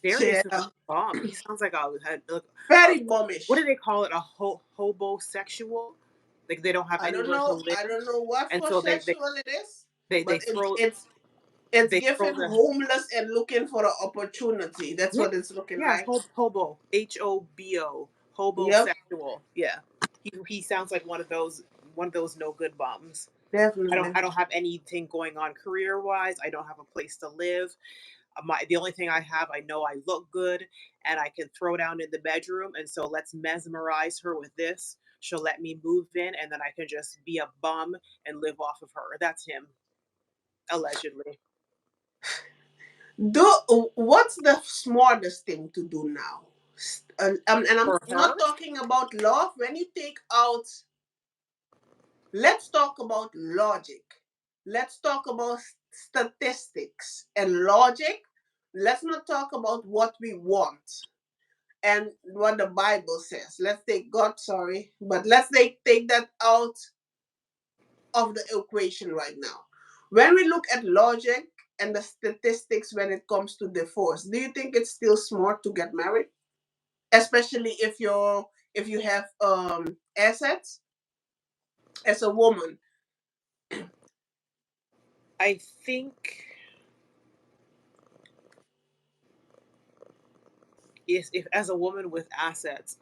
Darius is a Yeah, bomb. He sounds like a very what do bummish. they call it? A hobosexual? Like they don't have anywhere to live, I don't know what and for so sexual it is, they but throw it's they throw giving the homeless and looking for an opportunity. That's yeah what it's looking yeah like. hobo hobo Yep, hobosexual. Yeah, he sounds like one of those no good bums. definitely. I don't have anything going on career wise. I don't have a place to live. The only thing I have, I know I look good and I can throw down in the bedroom. And so let's mesmerize her with this. She'll let me move in, and then I can just be a bum and live off of her. That's him, allegedly. What's the smartest thing to do now? And I'm For not her, talking about love. When you take out, let's talk about logic. Let's talk about statistics and logic. Let's not talk about what we want and what the Bible says. Let's take God, sorry, but let's take that out of the equation right now. When we look at logic and the statistics when it comes to divorce, do you think it's still smart to get married? Especially if you have assets as a woman I think if as a woman with assets,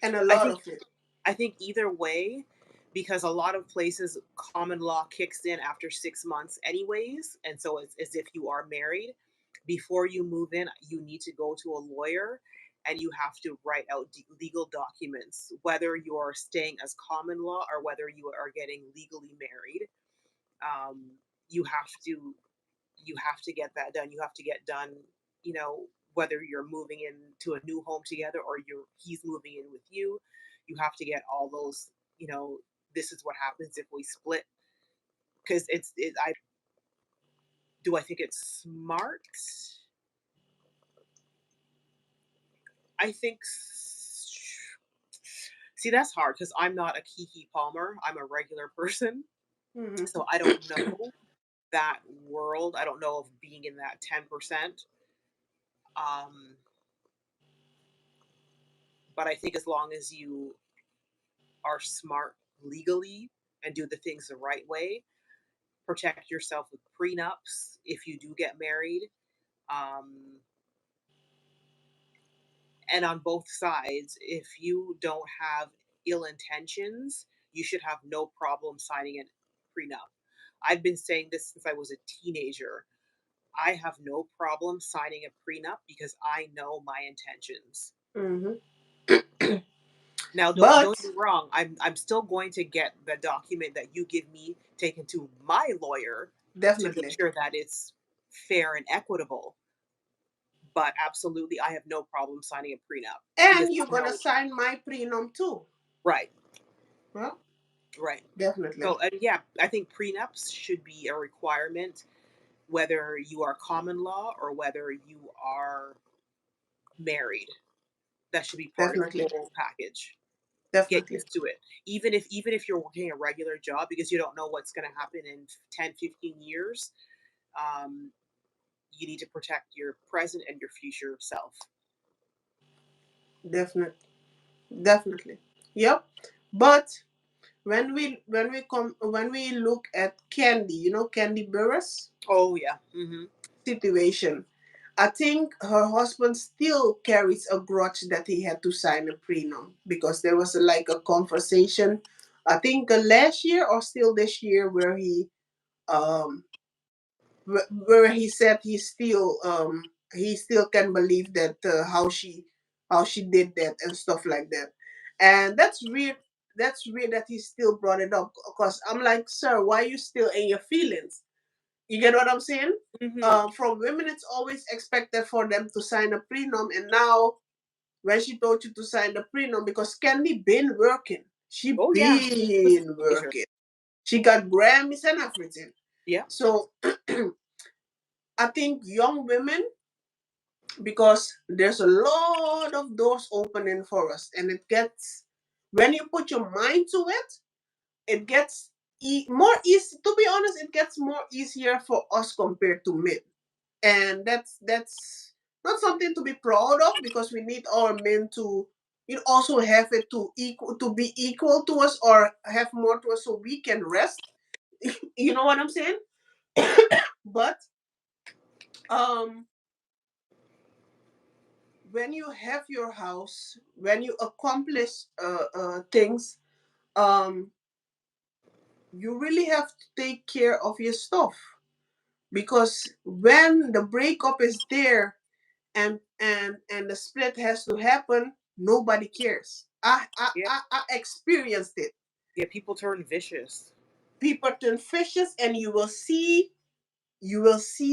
and a I lot think of it. I think either way, because a lot of places common law kicks in after 6 months anyways, and so it's as if you are married. Before you move in, you need to go to a lawyer and you have to write out legal documents, whether you're staying as common law or whether you are getting legally married. Um, you have to get that done. You have to get done, you know, whether you're moving into a new home together or he's moving in with you. You have to get all those, you know, this is what happens if we split. Because I do I think it's smart? I think. See, that's hard because I'm not a Kiki Palmer. I'm a regular person, Hmm. so I don't know that world. I don't know of being in that 10%. Um, but I think as long as you are smart legally and do the things the right way, protect yourself with prenups if you do get married. Um, and on both sides, if you don't have ill intentions, you should have no problem signing a prenup. I've been saying this since I was a teenager. I have no problem signing a prenup because I know my intentions. Hmm. Now, don't But get me wrong. I'm still going to get the document that you give me taken to my lawyer to make definitely, sure that it's fair and equitable. But absolutely, I have no problem signing a prenup because and I you're gonna know. sign my prenum too. Right, Well, right. definitely, So, yeah, I think prenups should be a requirement, whether you are common law or whether you are married. That should be part of the definitely, whole package. Get definitely, used to it. Even if you're working a regular job because you don't know what's going to happen in 10, 15 years, um, you need to protect your present and your future self. definitely, definitely. Yep. But when we look at Candy, Candy Burris Oh yeah. Hmm. situation, I think her husband still carries a grudge that he had to sign a prenup because there was like a conversation, I think last year or still this year, um where he said he still can believe that how she did that and stuff like that, and that's weird. That's weird that he still brought it up because I'm like, sir, why are you still in your feelings? You get what I'm saying? Hmm. From women, it's always expected for them to sign a prenup, and now when she told you to sign the prenup, because Candy been working, she Oh yeah. She was a been teenager. working, she got Grammys and everything. Yeah. So I think young women, because there's a lot of doors opening for us, and it gets, when you put your mind to it, it gets more easy. To be honest, it gets more easier for us compared to men, and that's not something to be proud of because we need our men to also have it to be equal to us or have more to us so we can rest. You know what I'm saying? But um when you have your house, when you accomplish things, um you really have to take care of your stuff. because when the breakup is there and the split has to happen, nobody cares. Yeah. I experienced it. Yeah. People turn vicious. People turn vicious, and you will see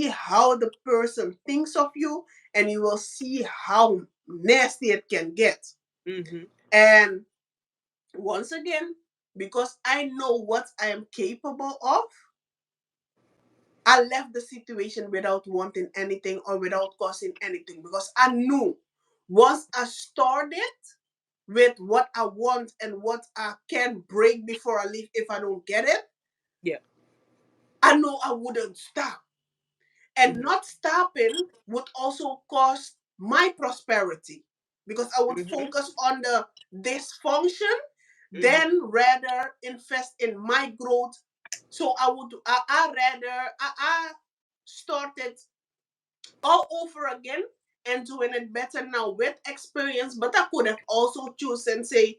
how the person thinks of you, and you will see how nasty it can get. Mm-hmm. And once again, because I know what I am capable of, I left the situation without wanting anything or without causing anything, because I knew once I started with what I want and what I can break before I leave if I don't get it, Yeah. I know I wouldn't stop. And Mm-hmm. not stopping would also cost my prosperity, because I would Mm-hmm. focus on the dysfunction, Mm-hmm. then rather invest in my growth. So I rather I started all over again and doing it better now with experience. But I could have also choose and say,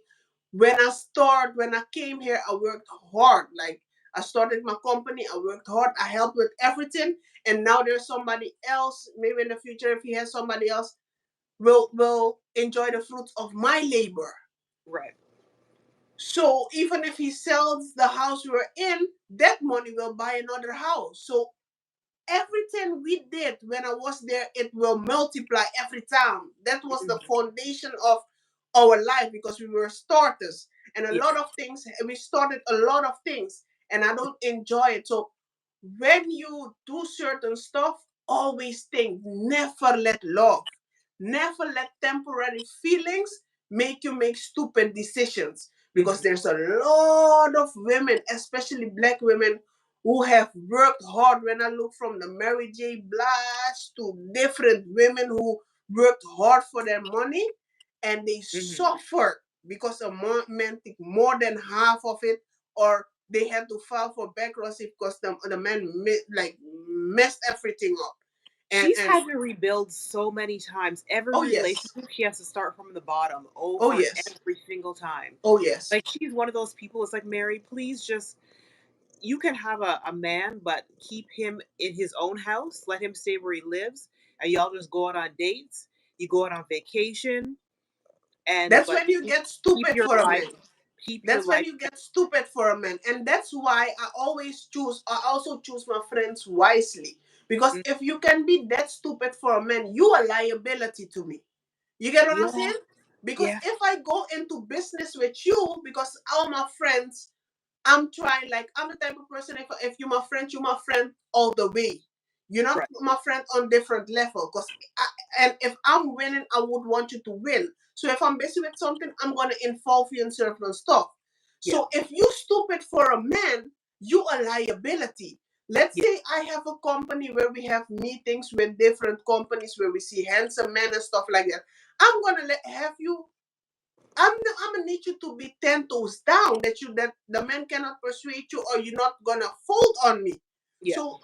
when I came here, I worked hard. Like, I started my company, I worked hard, I helped with everything, and now there's somebody else. Maybe in the future, if he has somebody else, will enjoy the fruits of my labor. Right. So even if he sells the house we're in, that money will buy another house. So everything we did when I was there, it will multiply every time. That was the Mm-hmm. foundation of our life, because we were starters. And a Yeah. lot of things, we started a lot of things, and I don't enjoy it. So when you do certain stuff, always think, never let love, never let temporary feelings make you make stupid decisions. Because Mm-hmm. there's a lot of women, especially black women, who have worked hard. When I look from the Mary J. Blige to different women who worked hard for their money, and they Mm-hmm. suffered because a man took more than half of it, or they had to file for bankruptcy because the man messed everything up. She's And had to rebuild so many times. Every oh yes, relationship, she has to start from the bottom oh over and yes, every single time. oh yes. Like, she's one of those people. It's like, Mary, please just, you can have a man, but keep him in his own house. Let him stay where he lives, and y'all just go out on dates. You go out on vacation, and That's but when you keep, get keep stupid your for a life, man. keep your That's when life. you get stupid for a man. And that's why I also choose my friends wisely. Because Mm, if you can be that stupid for a man, you are liability to me. You get what I'm yeah, saying? Because yeah, if I go into business with you, because all my friends, I'm trying, like, I'm the type of person, if you're my friend, you're my friend all the way. You're not right, my friend on different level. And if I'm winning, I would want you to win. So if I'm busy with something, I'm gonna involve you in certain stuff. yeah, So if you stupid for a man, you a liability. Let's yeah, say I have a company where we have meetings with different companies where we see handsome men and stuff like that. I'm gonna have you. I'm gonna need you to be 10 toes down, that the man cannot persuade you, or you're not gonna fold on me. yeah. So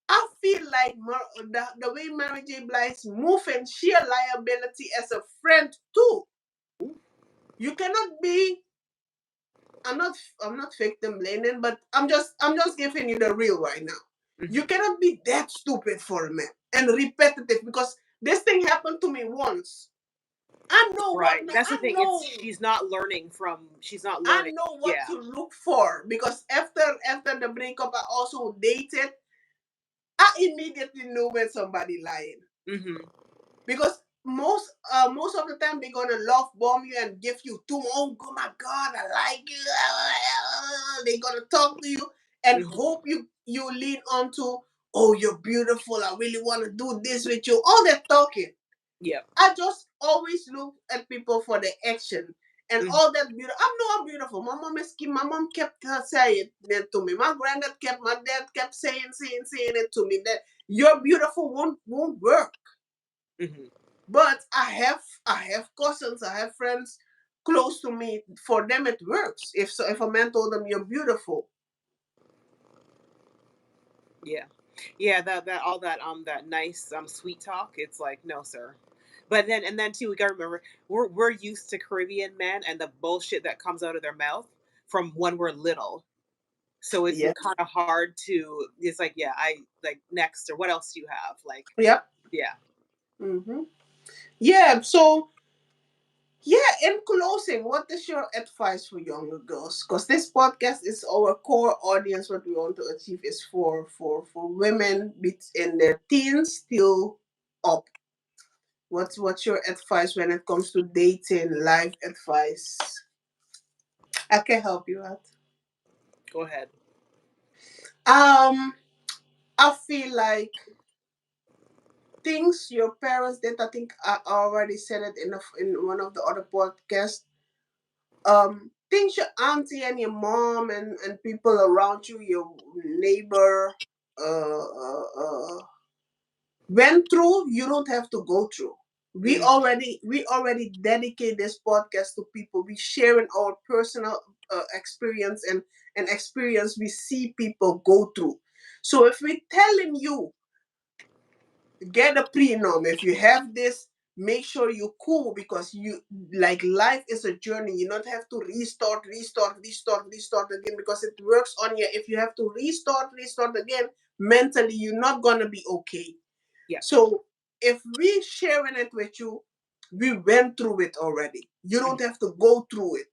I feel like the way Mary J. Blige moving, she a liability as a friend too. You cannot be. I'm not. I'm not victim blaming, but I'm just giving you the real right now. You Hmm. cannot be that stupid for a man and repetitive, because this thing happened to me once. I know what Right. man. That's the thing. It's she's not learning from. She's not I learning. know what Yeah. to look for, because after the breakup, I also dated. I immediately knew when somebody lying, Hmm. because most of the time they're gonna love bomb you and give you too. Oh my God, I like you. They're gonna talk to you and Hmm. hope you lean onto. Oh, you're beautiful. I really want to do this with you. All that talking. Yeah. I just always look at people for the action and Hmm. all that beautiful. I know I'm beautiful. My mom is. My mom kept saying that to me. My dad kept saying it to me, that you're beautiful won't work. Hmm. But I have cousins, I have friends close to me. For them, it works. If a man told them you're beautiful, Yeah. Yeah. That all that nice sweet talk. It's like, no, sir. But then and then too, we gotta remember we're used to Caribbean men and the bullshit that comes out of their mouth from when we're little. So it's Yeah. kind of hard to, it's like, yeah, I like next, or what else do you have? Like, Yep. yeah, Hmm. Yeah. So yeah, in closing, what is your advice for younger girls? Because this podcast is our core audience. What we want to achieve is for women in their teens till up. What's your advice when it comes to dating, life advice? I can help you out. go ahead. Um, I feel like things your parents did. I think I already said it in one of the other podcasts. Things your auntie and your mom and people around you, your neighbor, went through, you don't have to go through. we Hmm. already we already dedicate this podcast to people. We sharing our personal experience and experience we see people go through. So if we're telling you, get a prenup. If you have this, make sure you're cool, because you, like, life is a journey. You don't have to restart again, because it works on you. If you have to restart again, mentally you're not gonna be okay. Yeah. So if we sharing it with you, we went through it already. You Hmm. don't have to go through it.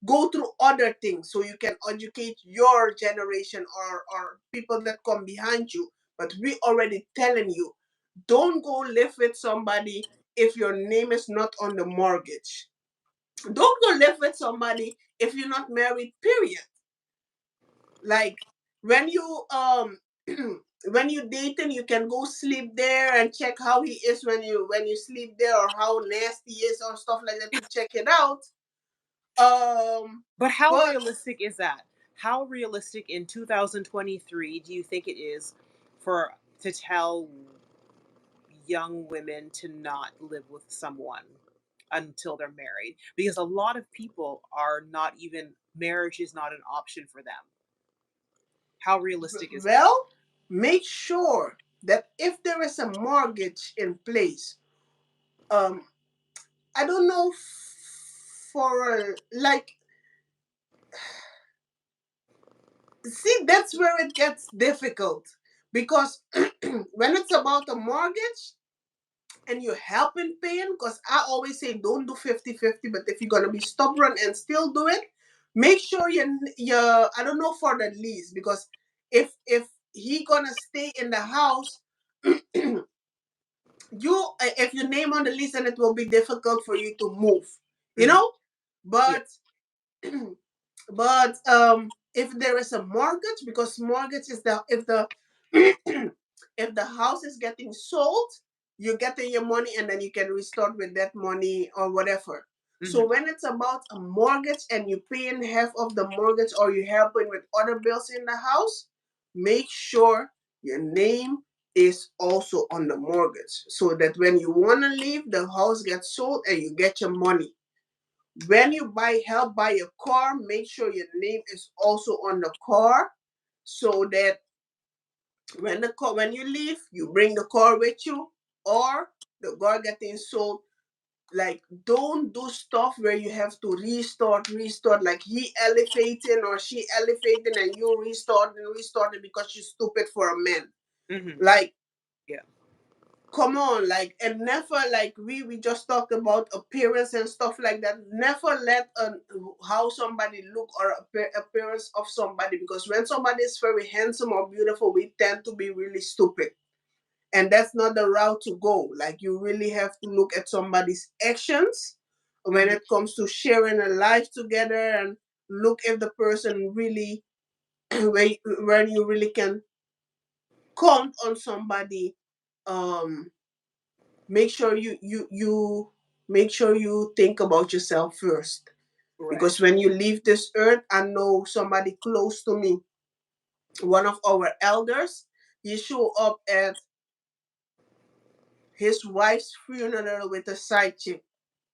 Go through other things so you can educate your generation, or people that come behind you. But we already telling you, don't go live with somebody if your name is not on the mortgage. Don't go live with somebody if you're not married, period. Like, when you when you dating, you can go sleep there and check how he is when you sleep there, or how nasty he is, or stuff like that, to check it out. But how But realistic is that? How realistic in 2023 do you think it is for to tell young women to not live with someone until they're married? Because a lot of people are not even, marriage is not an option for them. How realistic is that? well, make sure that if there is a mortgage in place, um I don't know, for like, see, that's where it gets difficult, because when it's about a mortgage and you're helping paying, because I always say don't do 50-50, but if you're gonna be stubborn and still do it, make sure you I don't know, for the lease, because if he gonna stay in the house, if you name on the lease, then it will be difficult for you to move, you Hmm. know. Yeah. But but if there is a mortgage, because mortgage is the, if the if the house is getting sold, you're getting your money, and then you can restart with that money or whatever. So Hmm. when it's about a mortgage and you're paying half of the mortgage, or you're helping with other bills in the house, make sure your name is also on the mortgage, so that when you want to leave, the house gets sold and you get your money. When you buy a car, make sure your name is also on the car, so that when you leave, you bring the car with you, or the car getting sold. Like, don't do stuff where you have to restart, like he elevating or she elevating, and you restarting because you're stupid for a man. Hmm. Like, Yeah. come on, like, and never, like, we just talked about appearance and stuff like that. Never let how somebody look, or appearance of somebody, because when somebody is very handsome or beautiful, we tend to be really stupid, and that's not the route to go. Like, you really have to look at somebody's actions when Hmm. it comes to sharing a life together, and look if the person really when you really can count on somebody. um Make sure you make sure you think about yourself first, Right. because when you leave this earth, I know somebody close to me, one of our elders, he show up at his wife's funeral with a side chick,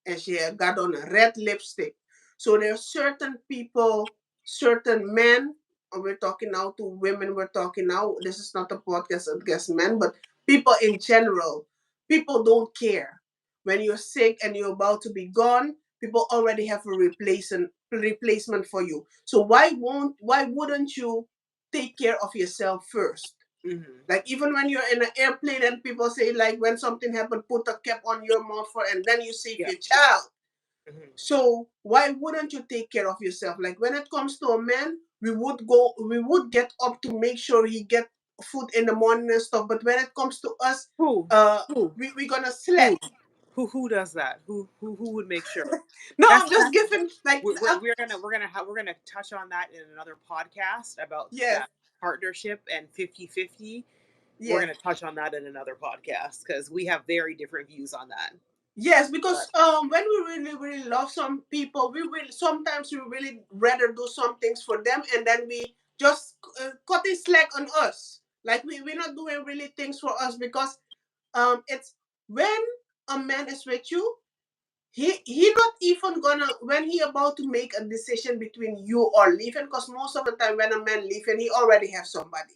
and she had got on a red lipstick. So there are certain people, certain men, and we're talking now to women, we're talking now, this is not a podcast against men, but people in general, people don't care. When you're sick and you're about to be gone, people already have a replacement for you. So why wouldn't you take care of yourself first. Mm-hmm. Like even when you're in an airplane and people say like when something happened, put a cap on your mouth for and then you save Yeah. your child. Mm-hmm. So why wouldn't you take care of yourself? Like when it comes to a man, we would get up to make sure he get food in the morning and stuff. But when it comes to us, Who? uh, Who? we're gonna Who? slack. Who does that? Who would make sure? No, That's I'm just that's giving like we're gonna touch on that in another podcast about yes, that partnership and 50-50. We're yes. gonna touch on that in another podcast because we have very different views on that. Yes, But because when we really really love some people, we will sometimes we really rather do some things for them, and then we just cut it slack on us. Like we're not doing really things for us because it's when a man is with you, he not even gonna when he about to make a decision between you or leaving. Because most of the time when a man leaving, he already have somebody.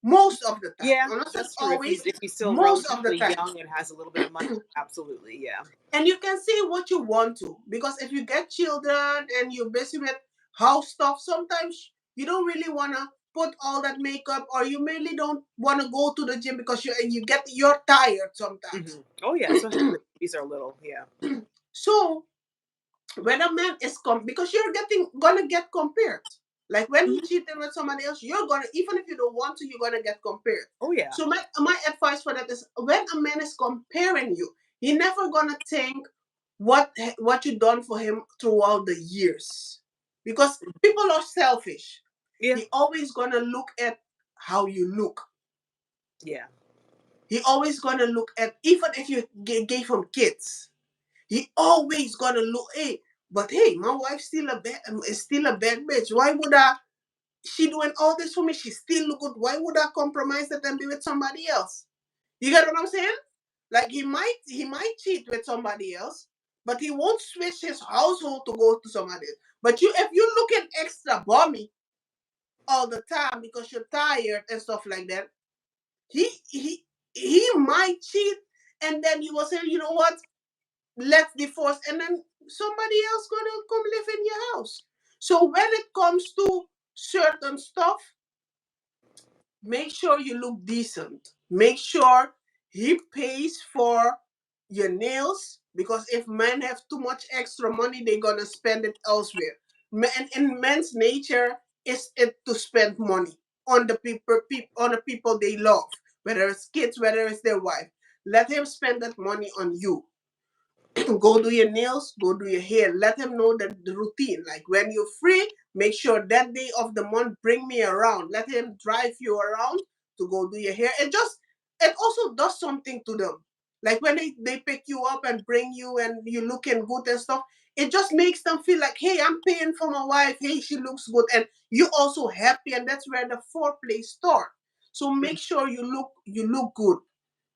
Most of the time, yeah, I'm not saying that's true. If always. he's still Most of the relatively time. young and has a little bit of money, absolutely, yeah. And you can say what you want to because if you get children and you're busy with house stuff, sometimes you don't really want to put all that makeup or you really don't want to go to the gym because you're tired sometimes. Oh yeah, especially when the babies are little. Yeah. So when a man is because you're gonna get compared. Like when he Mhm. cheated with somebody else, you're gonna even if you don't want to, you're gonna get compared. Oh yeah. So my advice for that is when a man is comparing you, he never gonna think what you done for him throughout the years. Because people are selfish. Yeah. He always gonna look at how you look. Yeah. He always gonna look at even if you gave him kids. He always gonna look, hey, but hey, my wife is still a bad bitch. Why would I? She doing all this for me. She still look good. Why would I compromise that and be with somebody else? You get what I'm saying? Like he might cheat with somebody else, but he won't switch his household to go to somebody else. But if you looking extra balmy all the time because you're tired and stuff like that, he he he might cheat, and then you will say, you know what? Let's divorce, and then somebody else gonna come live in your house. So when it comes to certain stuff, make sure you look decent. Make sure he pays for your nails because if men have too much extra money, they're gonna spend it elsewhere. Men in men's nature is it to spend money on the people they love, whether it's kids, whether it's their wife. Let him spend that money on you. Go do your nails, go do your hair. Let him know that the routine. Like when you're free, make sure that day of the month bring me around. Let him drive you around to go do your hair. It also does something to them. Like when they pick you up and bring you and you looking good and stuff, it just makes them feel like, hey, I'm paying for my wife. Hey, she looks good. And you also happy, and that's where the foreplay start. So make sure you look good.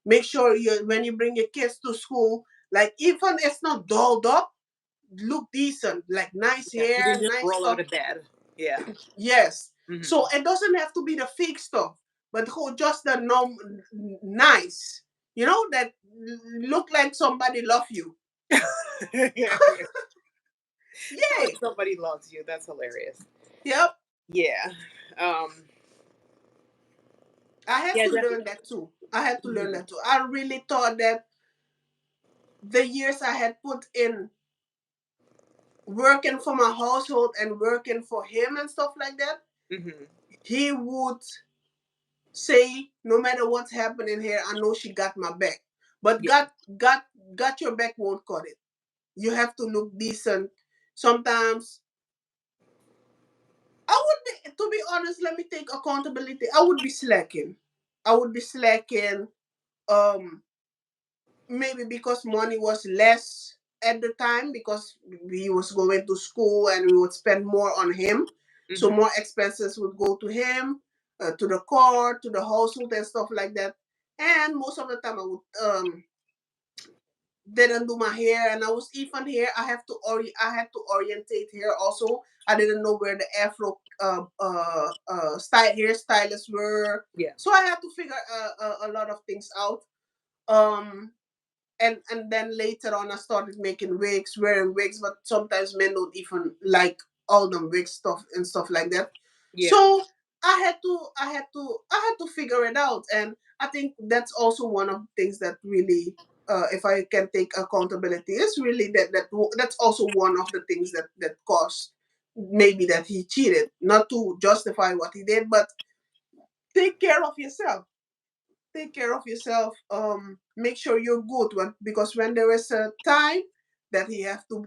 Make sure you when you bring your kids to school, like even it's not dolled up, look decent, like nice Yeah. You hair, didn't just nice roll out stuff. of bed. Yeah. Yes. So Hmm. it doesn't have to be the fake stuff, but just the nice. That look like somebody love you. Like Yay. somebody loves you. That's hilarious. Yep. Yeah. Um. I had Yeah. to learn that too. I had to learn Mhm. that too. I really thought that the years I had put in working for my household and working for him and stuff like that, Mhm. he would say, no matter what's happening here, I know she got my back. But Yeah. got your back won't cut it. You have to look decent. Sometimes I would to be honest, let me take accountability. I would be slacking. I would be slacking. Um, Maybe because money was less at the time because he was going to school and we would spend more on him. So Mhm. more expenses would go to him, to the car, to the household and stuff like that. And most of the time I would didn't do my hair, and I was even here. I had to orientate here also. I didn't know where the afro hairstylists were, Yeah. so I had to figure a lot of things out. Um, and then later on I started making wigs, wearing wigs, but sometimes men don't even like all the wig stuff and stuff like that. Yeah. So I had to figure it out, and I think that's also one of the things that really, if I can take accountability, is really that's also one of the things that caused maybe that he cheated. Not to justify what he did, but take care of yourself. Take care of yourself. Make sure you're good because when there is a time that he have to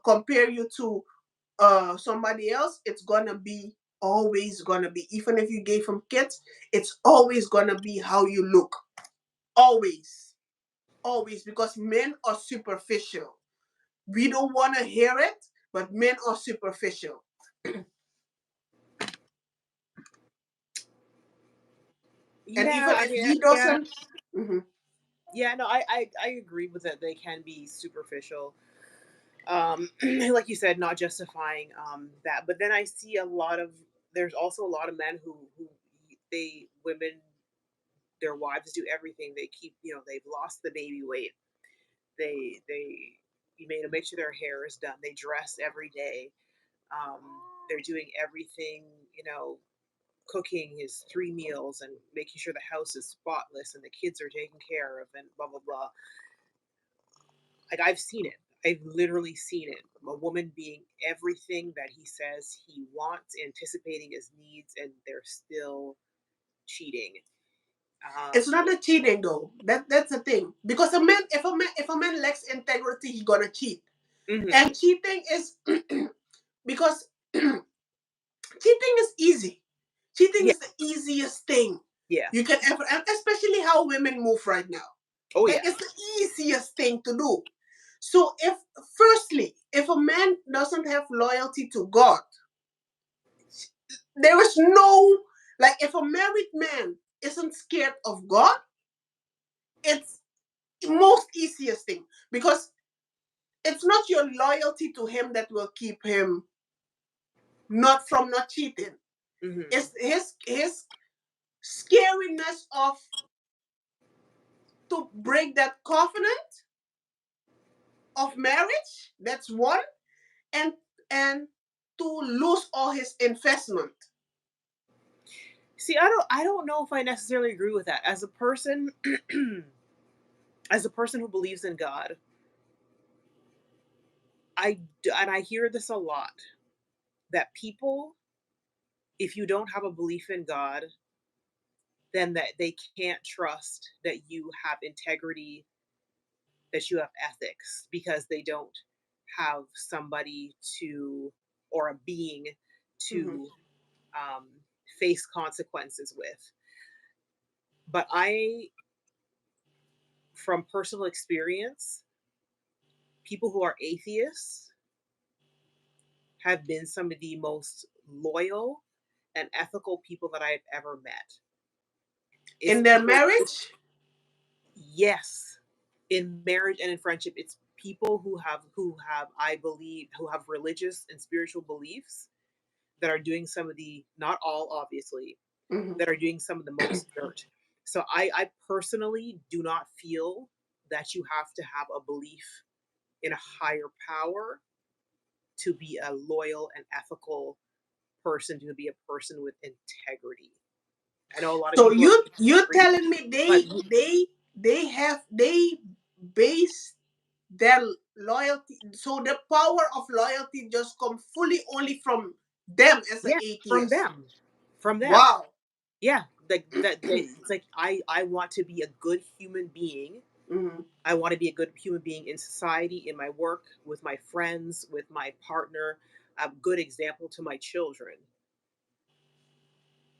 compare you to somebody else, it's gonna be always gonna be, even if you gave him kids, it's always gonna be how you look. Always. Always, because men are superficial. We don't want to hear it, but men are superficial. And Yeah, even I if mean, he yeah, doesn't. Mhm. yeah. No, I agree with that. They can be superficial. Like you said, not justifying that, but then I see a lot of. There's also a lot of men who they women their wives do everything. They keep, they've lost the baby weight. They you made to make sure their hair is done. They dress every day. Um, they're doing everything, cooking his 3 meals and making sure the house is spotless and the kids are taken care of and blah blah blah. Like I've seen it. I've literally seen it. A woman being everything that he says he wants, anticipating his needs, and they're still cheating. It's Um, not a cheating though. That's the thing. Because if a man lacks integrity, he gonna cheat. mhm. And cheating is because cheating is easy. Cheating Yeah, is the easiest thing yeah. you can ever, and especially how women move right now. Oh Like yeah. it's the easiest thing to do. So if a man doesn't have loyalty to God, there is no, like, if a married man isn't scared of God, it's most easiest thing, because it's not your loyalty to him that will keep him not cheating. Hmm. It's his scariness of to break that covenant of marriage. That's one. And and to lose all his investment. See, I don't know if I necessarily agree with that. As a person, as a person who believes in God, and I hear this a lot, that people, if you don't have a belief in God, then that they can't trust that you have integrity, that you have ethics, because they don't have somebody to, or a being Hmm. to, um, face consequences with. But from personal experience, people who are atheists have been some of the most loyal and ethical people that I've ever met. It's In their people, marriage. yes, in marriage and in friendship, it's people who have, I believe, who have religious and spiritual beliefs, that are doing some of the, not all obviously, Hmm. that are doing some of the most dirt. So I personally do not feel that you have to have a belief in a higher power to be a loyal and ethical person, to be a person with integrity. I know a lot of So people you're disagree, telling me but they base their loyalty, so the power of loyalty just come fully only from them as an yeah, from atheist. them, from them, Wow. yeah, it's like I want to be a good human being. Hmm. I want to be a good human being in society, in my work, with my friends, with my partner, a good example to my children.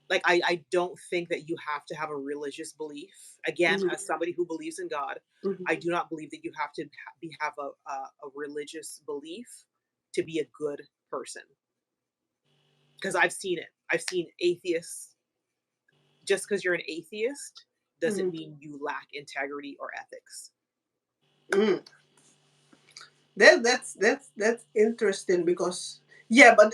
Like I don't think that you have to have a religious belief. Again, Hmm. as somebody who believes in God, Hmm. I do not believe that you have to have a religious belief to be a good person, because I've seen it. I've seen atheists. Just because you're an atheist doesn't Hmm. mean you lack integrity or ethics. Hmm. That's interesting, because yeah, but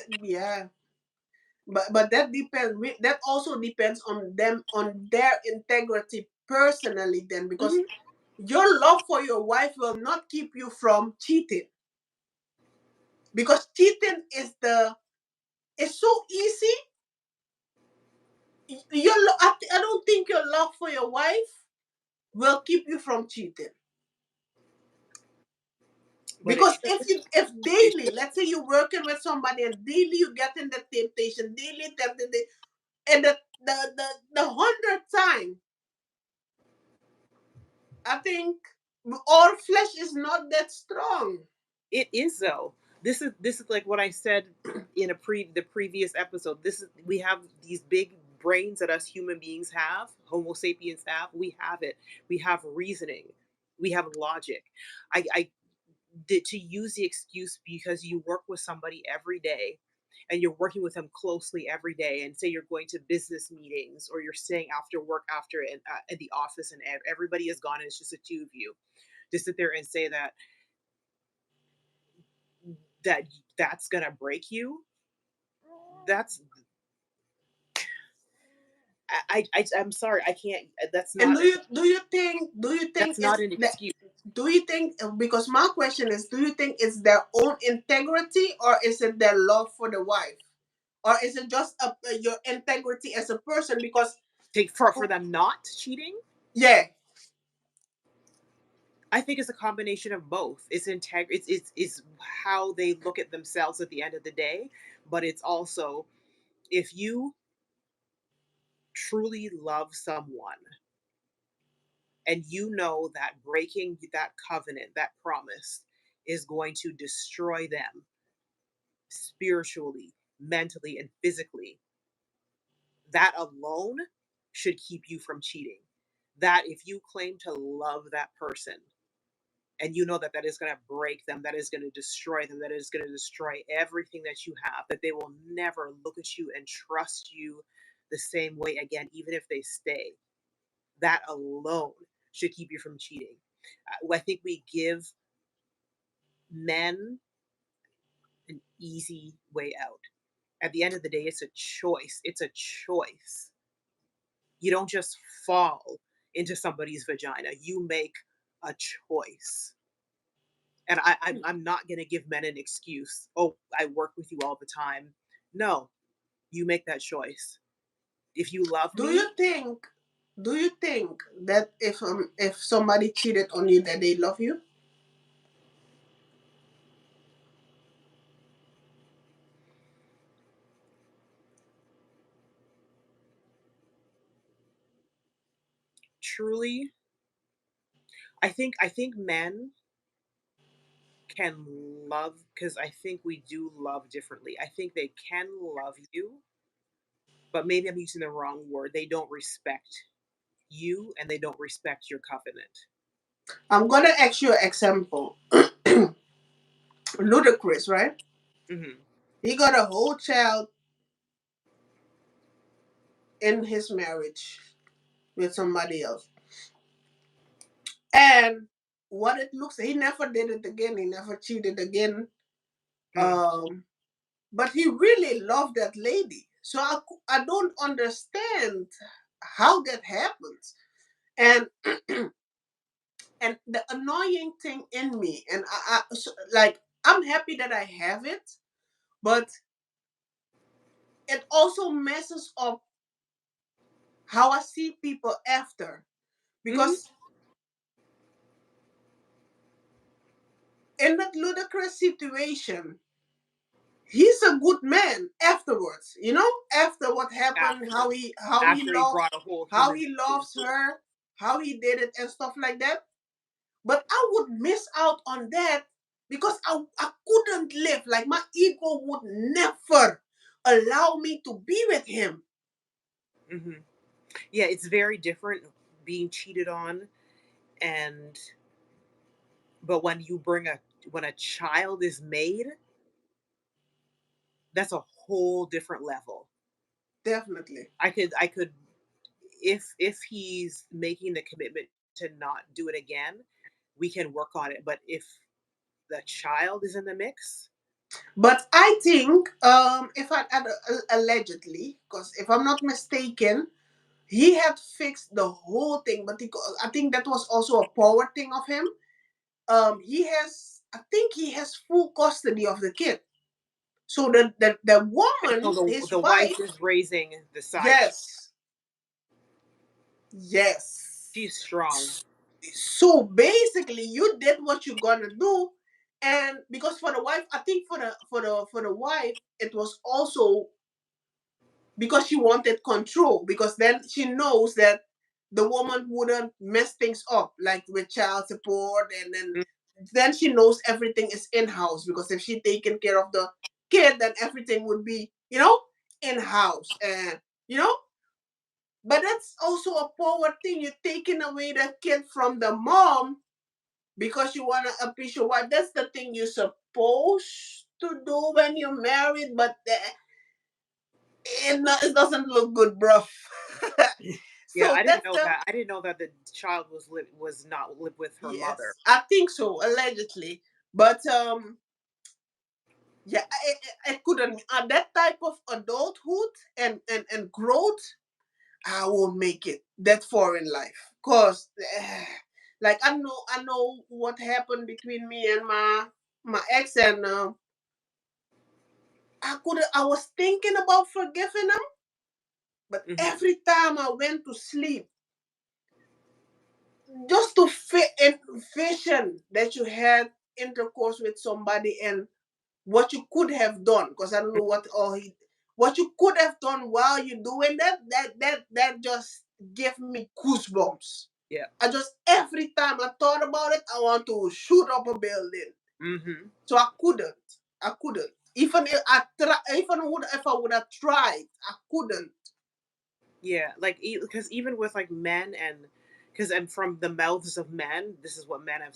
that depends. That also depends on them, on their integrity personally. Then, because Hmm. your love for your wife will not keep you from cheating, because cheating is so easy I don't think your love for your wife will keep you from cheating. But it Because should. if It daily, let's say you're working with somebody and daily you get in the temptation, daily temptation, and the hundredth time, I think our flesh is not that strong. It is though. This is like what I said in a the previous episode. This is we have these big brains that us human beings have, Homo sapiens have. We have it. We have reasoning. We have logic. I did to use the excuse because you work with somebody every day and you're working with them closely every day and say you're going to business meetings or you're staying after work after in the office and everybody is gone and it's just the two of you to sit there and say that that's gonna break you. That's I'm sorry, I can't. And do you think That's not it's an that excuse. do you think, because my question is, do you think it's their own integrity, or is it their love for the wife, or is it just your integrity as a person? Because Take for them not cheating. yeah, I think it's a combination of both. It's how they look at themselves at the end of the day, but it's also if you truly love someone and you know that breaking that covenant, that promise is going to destroy them spiritually, mentally, and physically, that alone should keep you from cheating. That if you claim to love that person and you know that that is going to break them, that is going to destroy them, that is going to destroy everything that you have, that they will never look at you and trust you the same way again, even if they stay, that alone should keep you from cheating. I think we give men an easy way out. At the end of the day, it's a choice. It's a choice. You don't just fall into somebody's vagina. You make a choice. And I'm not going to give men an excuse. Oh, I work with you all the time. No, you make that choice. If you love do you me, think do you think that if somebody cheated on you, that they love you? truly, I think men can love because I think we do love differently. I think they can love you, but maybe I'm using the wrong word. They don't respect you and they don't respect your covenant. I'm gonna ask you an example. Ludacris, right? Hmm. He got a whole child in his marriage with somebody else. And what it looks, he never did it again. He never cheated again. Mm. But he really loved that lady. So I don't understand how that happens. And and the annoying thing in me, and like, I'm happy that I have it, but it also messes up how I see people after. Hmm. Because in that ludicrous situation, he's a good man afterwards, after what happened, After how he after he loves brought a whole how human he being loves into it. her, how he did it and stuff like that. But I would miss out on that because I couldn't live. Like, my ego would never allow me to be with him. Hmm. Yeah, it's very different being cheated on, and but when you bring a when a child is made, that's a whole different level. Definitely. I could if he's making the commitment to not do it again, we can work on it. But if the child is in the mix, But I think, if allegedly, because if I'm not mistaken, he had fixed the whole thing. But I think that was also a power thing of him. I think he has full custody of the kid. So the so woman, the his wife wife, is raising the side child. yes, Yes. She's strong. So basically, you did what you're gonna do, and because for the wife, I think for the wife, it was also because she wanted control, because then she knows that the woman wouldn't mess things up like with child support, and then she knows everything is in house, because if she taking care of the kid, then everything would be in house, and you know but that's also a power thing. You're taking away that kid from the mom because you want to appease your wife. That's the thing you're supposed to do when you're married, but it doesn't look good, bro. Yeah, So I didn't that's know the that. I didn't know that the child was not live with her mother. yes, I think so, allegedly, but yeah, I couldn't. That type of adulthood and growth, I won't make it that far in life, cause like I know what happened between me and my ex, and I was thinking about forgiving him, but Hmm. every time I went to sleep, just to envision that you had intercourse with somebody and what you could have done, because I don't know what you could have done while you're doing that just gave me goosebumps. Yeah. I just every time I thought about it, I want to shoot up a building. Hmm. So I couldn't. Even if I would have tried, I couldn't. Yeah, like because even with like men and because I'm from the mouths of men, this is what men have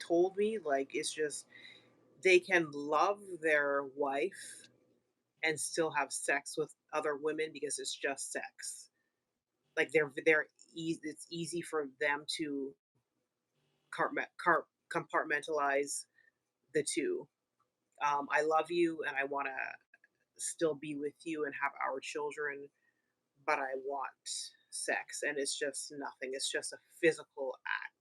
told me. Like it's just they can love their wife and still have sex with other women because it's just sex. Like they're easy. It's easy for them to compartmentalize the two. I love you and I want to still be with you and have our children, but I want sex and it's just nothing. It's just a physical act.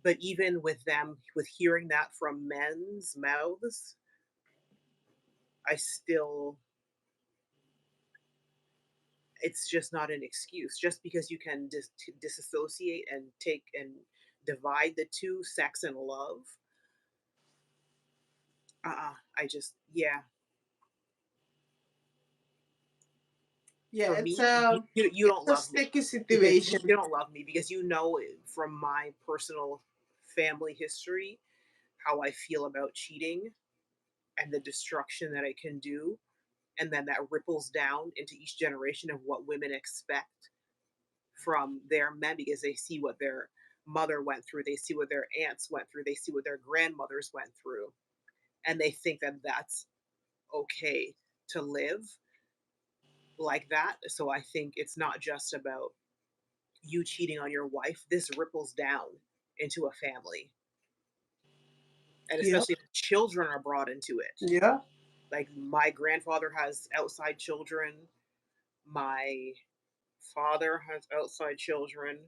But even with them, with hearing that from men's mouths, I still, it's just not an excuse. Just because you can disassociate and take and divide the two, sex and love, I just, yeah. Yeah, For it's me, you it's don't a love me sticky because you situation. don't love me because you know from my personal family history how I feel about cheating and the destruction that it can do. And then that ripples down into each generation of what women expect from their men because they see what their mother went through, they see what their aunts went through, they see what their grandmothers went through, and they think that that's okay to live like that. So I think it's not just about you cheating on your wife. This ripples down into a family, and Yeah, especially if children are brought into it. yeah. Like my grandfather has outside children, my father has outside children.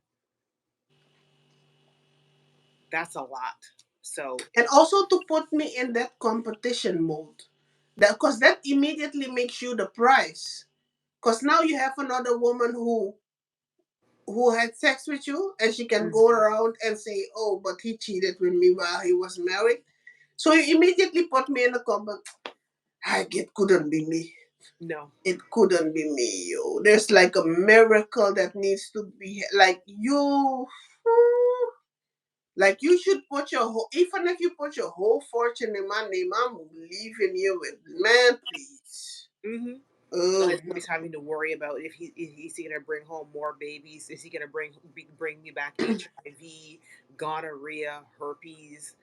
That's a lot. So, And also to put me in that competition mode, that because that immediately makes you the prize. Because now you have another woman who had sex with you, and she can go mhm, around and say, "Oh, but he cheated with me while he was married." So you immediately put me in the comment. It couldn't be me. no, It couldn't be me, yo. There's like a miracle that needs to be like you. Like you should put your whole, even if you put your whole fortune in my name, I'm leaving you with man, please. hmm Oh it's no, always having to worry about if is he going to bring home more babies? Is he going to bring me back HIV, gonorrhea, herpes?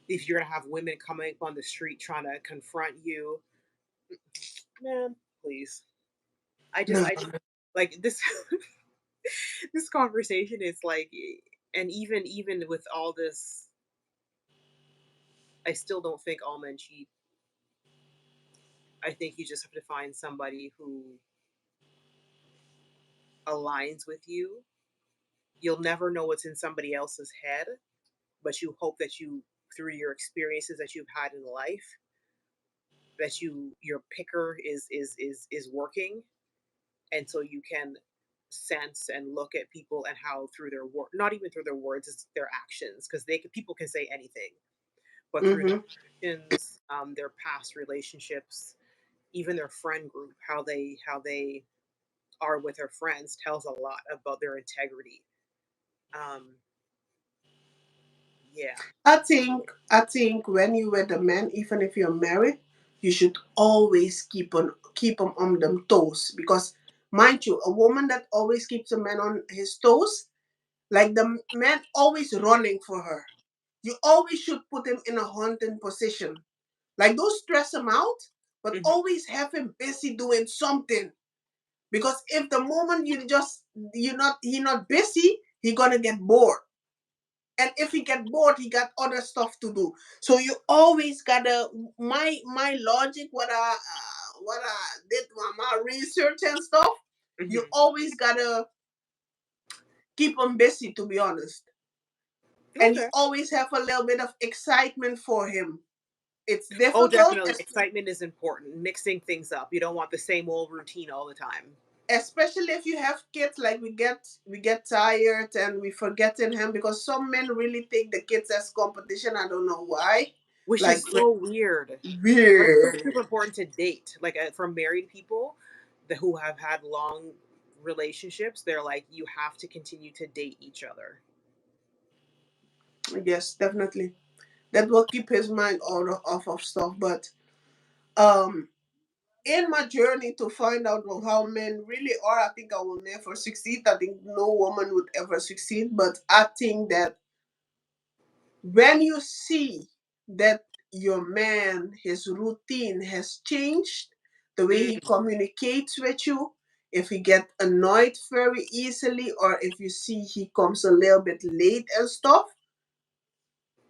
If you're going to have women coming up on the street trying to confront you, man, please. no. I just like this. This conversation is like, and even with all this, I still don't think all men cheat. I think you just have to find somebody who aligns with you. You'll never know what's in somebody else's head, but you hope that you, through your experiences that you've had in life, that your picker is working, and so you can sense and look at people and how through their word, not even through their words, it's their actions, because people can say anything, but through Mm-hmm. their actions, their past relationships, even their friend group, how they are with their friends tells a lot about their integrity. Um, yeah. I think when you with a man, even if you're married, you should always keep them on them toes, because mind you, a woman that always keeps a man on his toes, like the man always running for her. You always should put him in a hunting position. Like, don't stress him out, but Hmm. always have him busy doing something. Because if the moment he not busy, he gonna get bored. And if he get bored, he got other stuff to do. So you always gotta, my logic, what I did my research and stuff. You Hmm. always gotta keep him busy, to be honest. And you Okay. always have a little bit of excitement for him. It's Oh, difficult, definitely. Excitement is important. Mixing things up. You don't want the same old routine all the time. especially if you have kids. Like, we get tired and we forgetting him, because some men really take the kids as competition. I don't know why. Which Like, is so weird. But it's so weird. super important to date. Like for married people who have had long relationships, they're like, you have to continue to date each other. Yes, definitely. That will keep his mind off of stuff. But um in my journey to find out how men really are, I think I will never succeed. I think no woman would ever succeed. But I think that when you see that your man, his routine has changed, the way he Mm, communicates with you, if he get annoyed very easily, or if you see he comes a little bit late and stuff,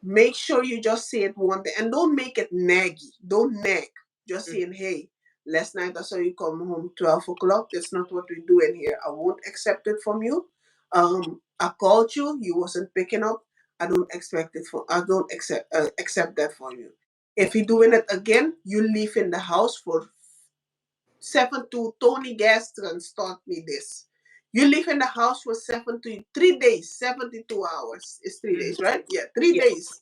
make sure you just say it one day, and don't make it naggy. Don't nag. Just mm, saying, hey, last night I saw you come home 12 o'clock. That's not what we do in here. I won't accept it from you. I called you. You wasn't picking up. I don't accept that from you. If you're doing it again, you leave in the house for 7 to Tony Gaston taught me this. You live in the house for 3 days, 72 hours. It's three mm. days, right? Yeah, three Yeah. days.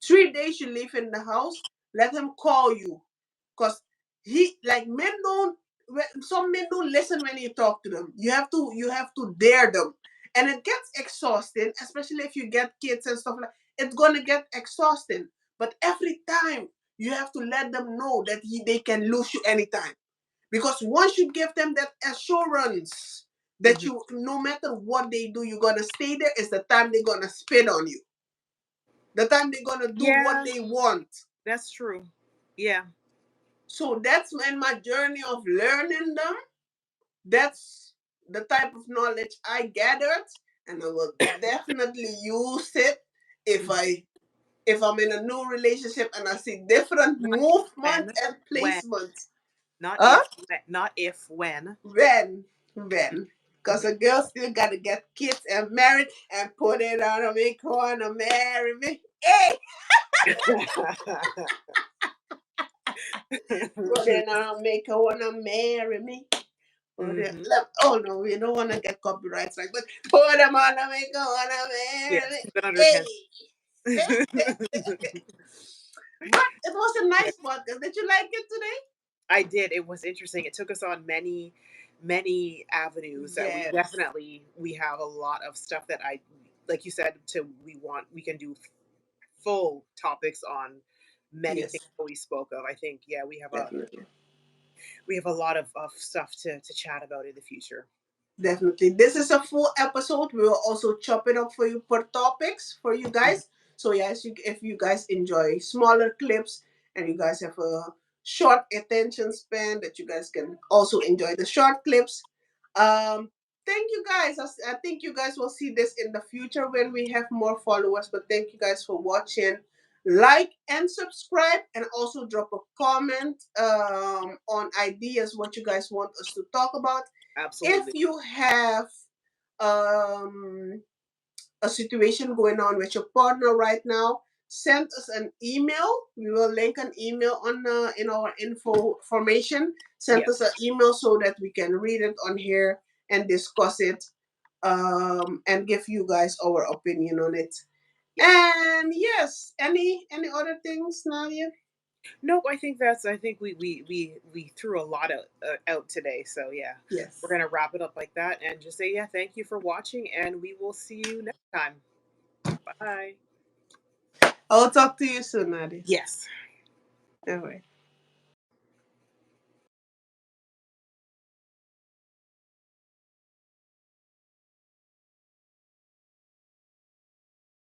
3 days you live in the house, let him call you. Because men don't, some men don't listen when you talk to them. You have to dare them. And it gets exhausting, especially if you get kids and stuff like. It's gonna get exhausting. But every time you have to let them know that they can lose you anytime. Because once you give them that assurance that Hmm. you, no matter what they do, you're gonna stay there, is the time they're gonna spit on you. The time they're gonna do what Yeah, they want. that's true. Yeah. So that's when my journey of learning them, that's the type of knowledge I gathered, and I will definitely use it if Mhm. I if I'm in a new relationship and I see different Not if, movement when, and when, placement. not Huh? if, when, not if, when. When? Because Mhm. a girl still gotta get kids and married and put it on me, wanna marry me. Hey! Put it on me, wanna marry me. Hmm. Oh no, we don't wanna get copyrights, like, but put them on me, wanna marry Yes, me. keep it under 10. Hey! But it was a Yeah, nice podcast. Did you like it today? I did. It was interesting. It took us on many, many avenues that Yes, we have a lot of stuff that like you said, we can do full topics on many things yes, that we spoke of. I think, yeah, definitely. we have a lot of stuff to chat about in the future. Definitely. This is a full episode. We will also chop it up for you per topics for you Mhm. guys. So yes, if you guys enjoy smaller clips and you guys have a short attention span, that you guys can also enjoy the short clips. Um, thank you guys. I think you guys will see this in the future when we have more followers. But thank you guys for watching. Like and subscribe, and also drop a comment on ideas what you guys want us to talk about. If Absolutely. you have um, a situation going on with your partner right now, send us an email. We will link an email on in our information. Send us an Yes. email so that we can read it on here and discuss it, and give you guys our opinion on it. Yeah. And yes, any other things, Nadia? Nope, I think we threw a lot of, out today. So yeah, we're Yes. gonna wrap it up like that and just say yeah, thank you for watching, and we will see you next time. Bye. I'll talk to you soon, Nadia. Yes. All right.